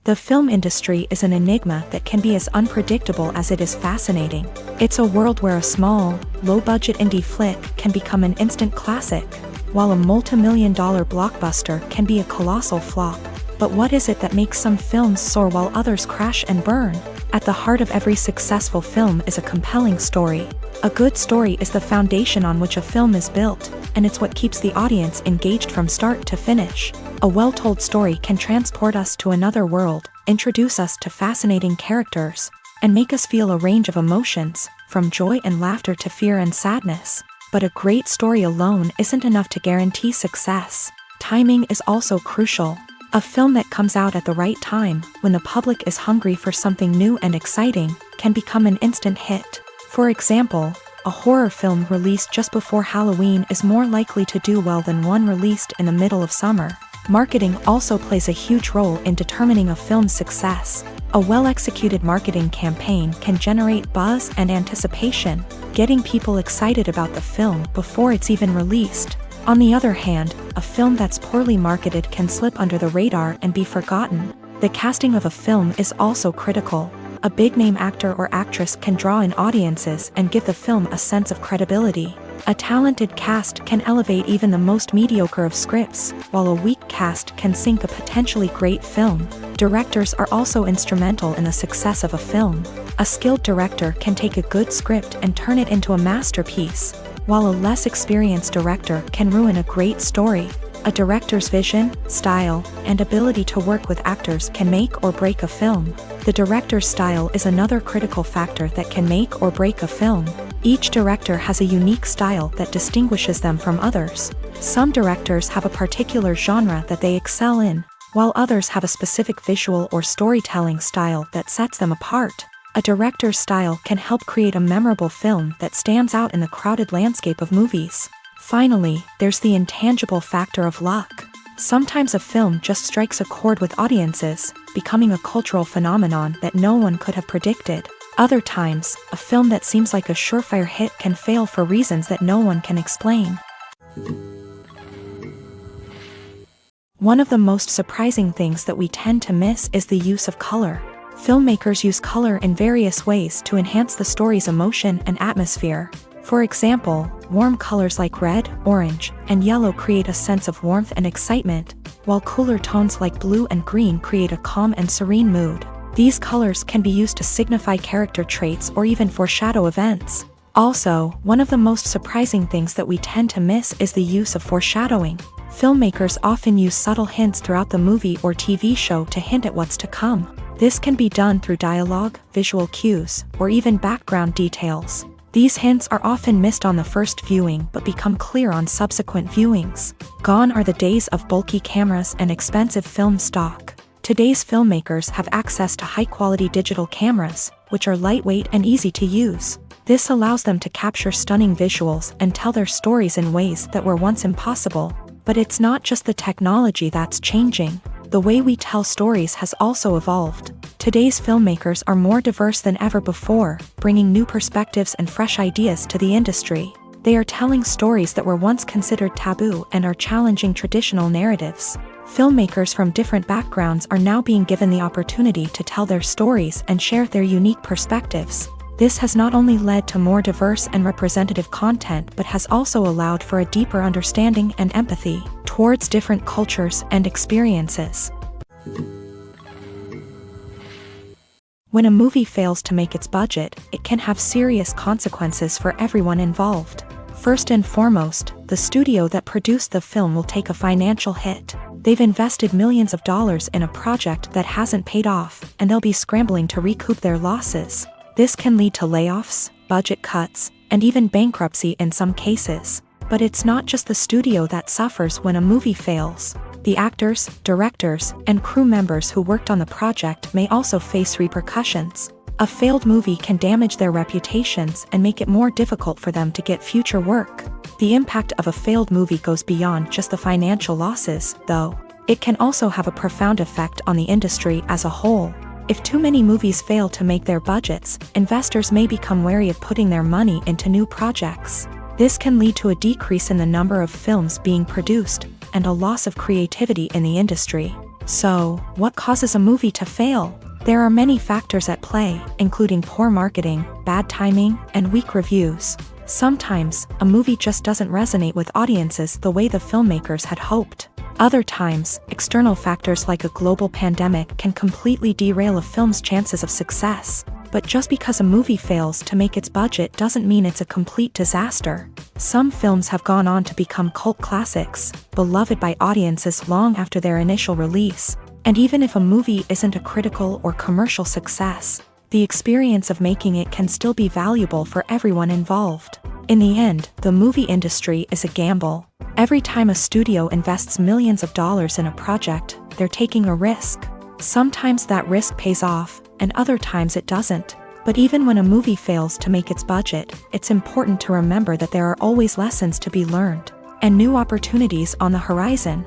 The film industry is an enigma that can be as unpredictable as it is fascinating. It's a world where a small, low-budget indie flick can become an instant classic, while a multi-million-dollar blockbuster can be a colossal flop. But what is it that makes some films soar while others crash and burn? At the heart of every successful film is a compelling story. A good story is the foundation on which a film is built, and it's what keeps the audience engaged from start to finish. A well-told story can transport us to another world, introduce us to fascinating characters, and make us feel a range of emotions, from joy and laughter to fear and sadness. But a great story alone isn't enough to guarantee success. Timing is also crucial. A film that comes out at the right time, when the public is hungry for something new and exciting, can become an instant hit. For example, a horror film released just before Halloween is more likely to do well than one released in the middle of summer. Marketing also plays a huge role in determining a film's success. A well-executed marketing campaign can generate buzz and anticipation, getting people excited about the film before it's even released. On the other hand, a film that's poorly marketed can slip under the radar and be forgotten. The casting of a film is also critical. A big-name actor or actress can draw in audiences and give the film a sense of credibility. A talented cast can elevate even the most mediocre of scripts, while a weak cast can sink a potentially great film. Directors are also instrumental in the success of a film. A skilled director can take a good script and turn it into a masterpiece, while a less experienced director can ruin a great story. A director's vision, style, and ability to work with actors can make or break a film. The director's style is another critical factor that can make or break a film. Each director has a unique style that distinguishes them from others. Some directors have a particular genre that they excel in, while others have a specific visual or storytelling style that sets them apart. A director's style can help create a memorable film that stands out in the crowded landscape of movies. Finally, there's the intangible factor of luck. Sometimes a film just strikes a chord with audiences, becoming a cultural phenomenon that no one could have predicted. Other times, a film that seems like a surefire hit can fail for reasons that no one can explain. One of the most surprising things that we tend to miss is the use of color. Filmmakers use color in various ways to enhance the story's emotion and atmosphere. For example, warm colors like red, orange, and yellow create a sense of warmth and excitement, while cooler tones like blue and green create a calm and serene mood. These colors can be used to signify character traits or even foreshadow events. Also, one of the most surprising things that we tend to miss is the use of foreshadowing. Filmmakers often use subtle hints throughout the movie or TV show to hint at what's to come. This can be done through dialogue, visual cues, or even background details. These hints are often missed on the first viewing but become clear on subsequent viewings. Gone are the days of bulky cameras and expensive film stock. Today's filmmakers have access to high-quality digital cameras, which are lightweight and easy to use. This allows them to capture stunning visuals and tell their stories in ways that were once impossible. But it's not just the technology that's changing. The way we tell stories has also evolved. Today's filmmakers are more diverse than ever before, bringing new perspectives and fresh ideas to the industry. They are telling stories that were once considered taboo and are challenging traditional narratives. Filmmakers from different backgrounds are now being given the opportunity to tell their stories and share their unique perspectives. This has not only led to more diverse and representative content but has also allowed for a deeper understanding and empathy towards different cultures and experiences. When a movie fails to make its budget, it can have serious consequences for everyone involved. First and foremost, the studio that produced the film will take a financial hit. They've invested millions of dollars in a project that hasn't paid off, and they'll be scrambling to recoup their losses. This can lead to layoffs, budget cuts, and even bankruptcy in some cases. But it's not just the studio that suffers when a movie fails. The actors, directors, and crew members who worked on the project may also face repercussions. A failed movie can damage their reputations and make it more difficult for them to get future work. The impact of a failed movie goes beyond just the financial losses, though. It can also have a profound effect on the industry as a whole. If too many movies fail to make their budgets, investors may become wary of putting their money into new projects. This can lead to a decrease in the number of films being produced, and a loss of creativity in the industry. So, what causes a movie to fail? There are many factors at play, including poor marketing, bad timing, and weak reviews. Sometimes, a movie just doesn't resonate with audiences the way the filmmakers had hoped. Other times, external factors like a global pandemic can completely derail a film's chances of success. But just because a movie fails to make its budget doesn't mean it's a complete disaster. Some films have gone on to become cult classics, beloved by audiences long after their initial release. And even if a movie isn't a critical or commercial success, the experience of making it can still be valuable for everyone involved. In the end, the movie industry is a gamble. Every time a studio invests millions of dollars in a project, they're taking a risk. Sometimes that risk pays off, and other times it doesn't. But even when a movie fails to make its budget, it's important to remember that there are always lessons to be learned, and new opportunities on the horizon.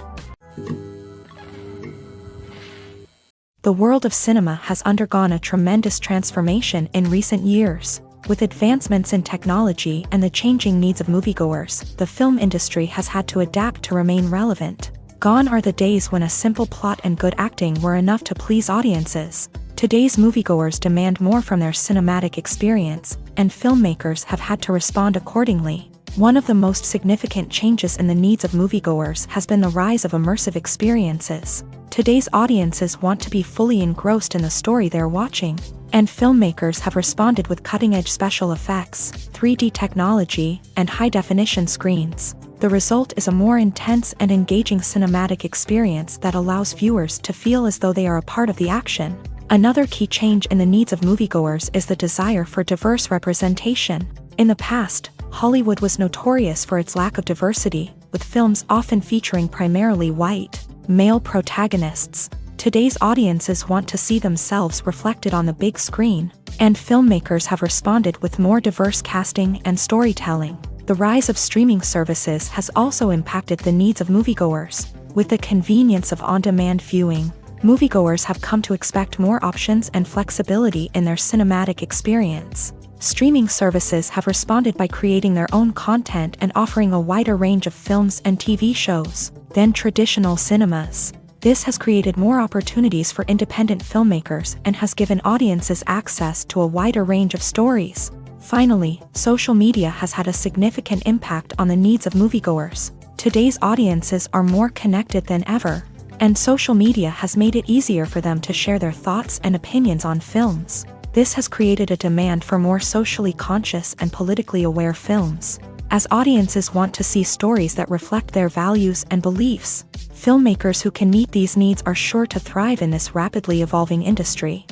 The world of cinema has undergone a tremendous transformation in recent years. With advancements in technology and the changing needs of moviegoers, the film industry has had to adapt to remain relevant. Gone are the days when a simple plot and good acting were enough to please audiences. Today's moviegoers demand more from their cinematic experience, and filmmakers have had to respond accordingly. One of the most significant changes in the needs of moviegoers has been the rise of immersive experiences. Today's audiences want to be fully engrossed in the story they're watching, and filmmakers have responded with cutting-edge special effects, 3D technology, and high-definition screens. The result is a more intense and engaging cinematic experience that allows viewers to feel as though they are a part of the action. Another key change in the needs of moviegoers is the desire for diverse representation. In the past, Hollywood was notorious for its lack of diversity, with films often featuring primarily white, male protagonists. Today's audiences want to see themselves reflected on the big screen, and filmmakers have responded with more diverse casting and storytelling. The rise of streaming services has also impacted the needs of moviegoers. With the convenience of on-demand viewing, moviegoers have come to expect more options and flexibility in their cinematic experience. Streaming services have responded by creating their own content and offering a wider range of films and TV shows than traditional cinemas. This has created more opportunities for independent filmmakers and has given audiences access to a wider range of stories. Finally, social media has had a significant impact on the needs of moviegoers. Today's audiences are more connected than ever, and social media has made it easier for them to share their thoughts and opinions on films. This has created a demand for more socially conscious and politically aware films. As audiences want to see stories that reflect their values and beliefs, filmmakers who can meet these needs are sure to thrive in this rapidly evolving industry.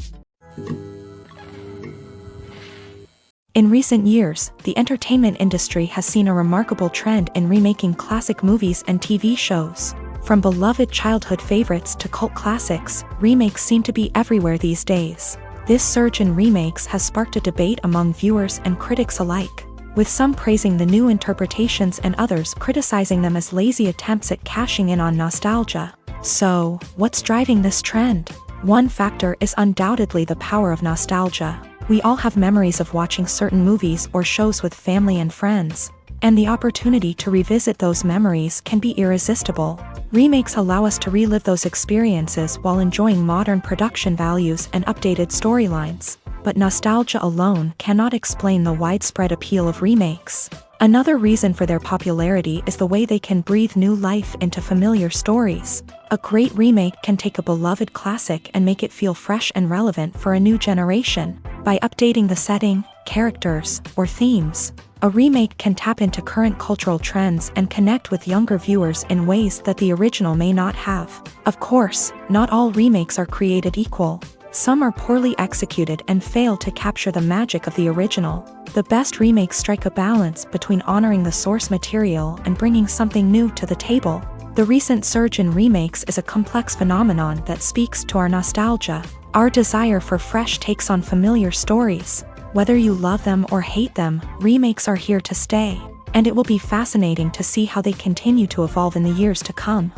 In recent years, the entertainment industry has seen a remarkable trend in remaking classic movies and TV shows. From beloved childhood favorites to cult classics, remakes seem to be everywhere these days. This surge in remakes has sparked a debate among viewers and critics alike, with some praising the new interpretations and others criticizing them as lazy attempts at cashing in on nostalgia. So, what's driving this trend? One factor is undoubtedly the power of nostalgia. We all have memories of watching certain movies or shows with family and friends, and the opportunity to revisit those memories can be irresistible. Remakes allow us to relive those experiences while enjoying modern production values and updated storylines. But nostalgia alone cannot explain the widespread appeal of remakes. Another reason for their popularity is the way they can breathe new life into familiar stories. A great remake can take a beloved classic and make it feel fresh and relevant for a new generation. By updating the setting, characters, or themes, a remake can tap into current cultural trends and connect with younger viewers in ways that the original may not have. Of course, not all remakes are created equal. Some are poorly executed and fail to capture the magic of the original. The best remakes strike a balance between honoring the source material and bringing something new to the table. The recent surge in remakes is a complex phenomenon that speaks to our nostalgia, our desire for fresh takes on familiar stories. Whether you love them or hate them, remakes are here to stay, and it will be fascinating to see how they continue to evolve in the years to come.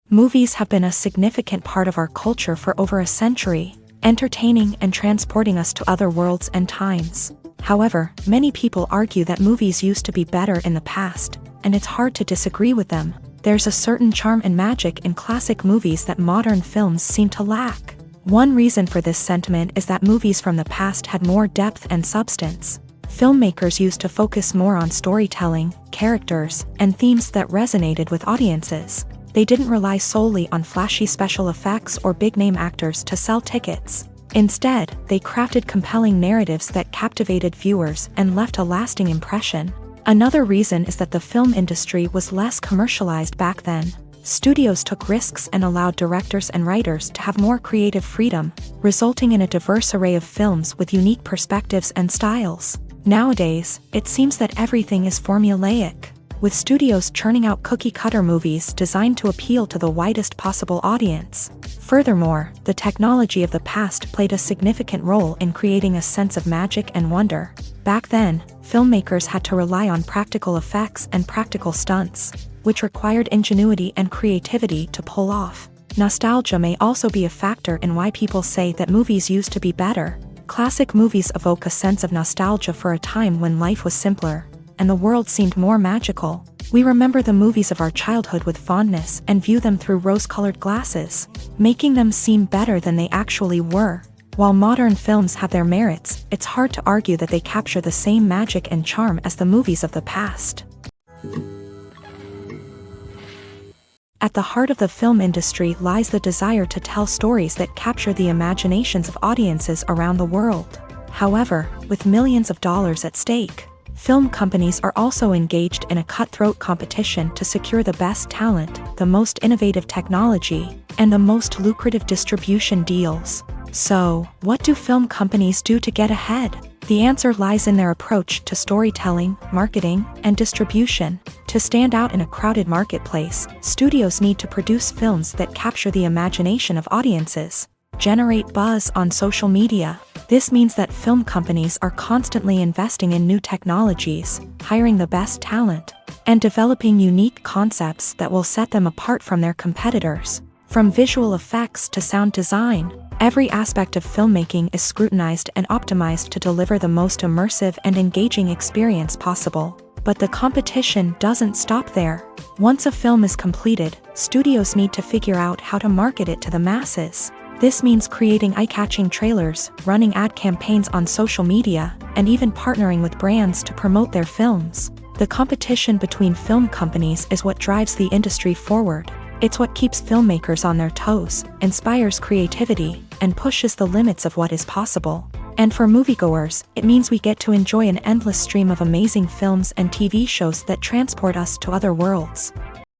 Movies have been a significant part of our culture for over a century, entertaining and transporting us to other worlds and times. However, many people argue that movies used to be better in the past, and it's hard to disagree with them. There's a certain charm and magic in classic movies that modern films seem to lack. One reason for this sentiment is that movies from the past had more depth and substance. Filmmakers used to focus more on storytelling, characters, and themes that resonated with audiences. They didn't rely solely on flashy special effects or big-name actors to sell tickets. Instead, they crafted compelling narratives that captivated viewers and left a lasting impression. Another reason is that the film industry was less commercialized back then. Studios took risks and allowed directors and writers to have more creative freedom, resulting in a diverse array of films with unique perspectives and styles. Nowadays, it seems that everything is formulaic, with studios churning out cookie-cutter movies designed to appeal to the widest possible audience. Furthermore, the technology of the past played a significant role in creating a sense of magic and wonder. Back then, filmmakers had to rely on practical effects and practical stunts, which required ingenuity and creativity to pull off. Nostalgia may also be a factor in why people say that movies used to be better. Classic movies evoke a sense of nostalgia for a time when life was simpler, and the world seemed more magical. We remember the movies of our childhood with fondness and view them through rose-colored glasses, making them seem better than they actually were. While modern films have their merits, it's hard to argue that they capture the same magic and charm as the movies of the past. At the heart of the film industry lies the desire to tell stories that capture the imaginations of audiences around the world. However, with millions of dollars at stake, Film companies are also engaged in a cutthroat competition to secure the best talent, the most innovative technology, and the most lucrative distribution deals. So, what do film companies do to get ahead? The answer lies in their approach to storytelling, marketing, and distribution. To stand out in a crowded marketplace, studios need to produce films that capture the imagination of audiences, generate buzz on social media. This means that film companies are constantly investing in new technologies, hiring the best talent, and developing unique concepts that will set them apart from their competitors. From visual effects to sound design, every aspect of filmmaking is scrutinized and optimized to deliver the most immersive and engaging experience possible. But the competition doesn't stop there. Once a film is completed, studios need to figure out how to market it to the masses. This means creating eye-catching trailers, running ad campaigns on social media, and even partnering with brands to promote their films. The competition between film companies is what drives the industry forward. It's what keeps filmmakers on their toes, inspires creativity, and pushes the limits of what is possible. And for moviegoers, it means we get to enjoy an endless stream of amazing films and TV shows that transport us to other worlds.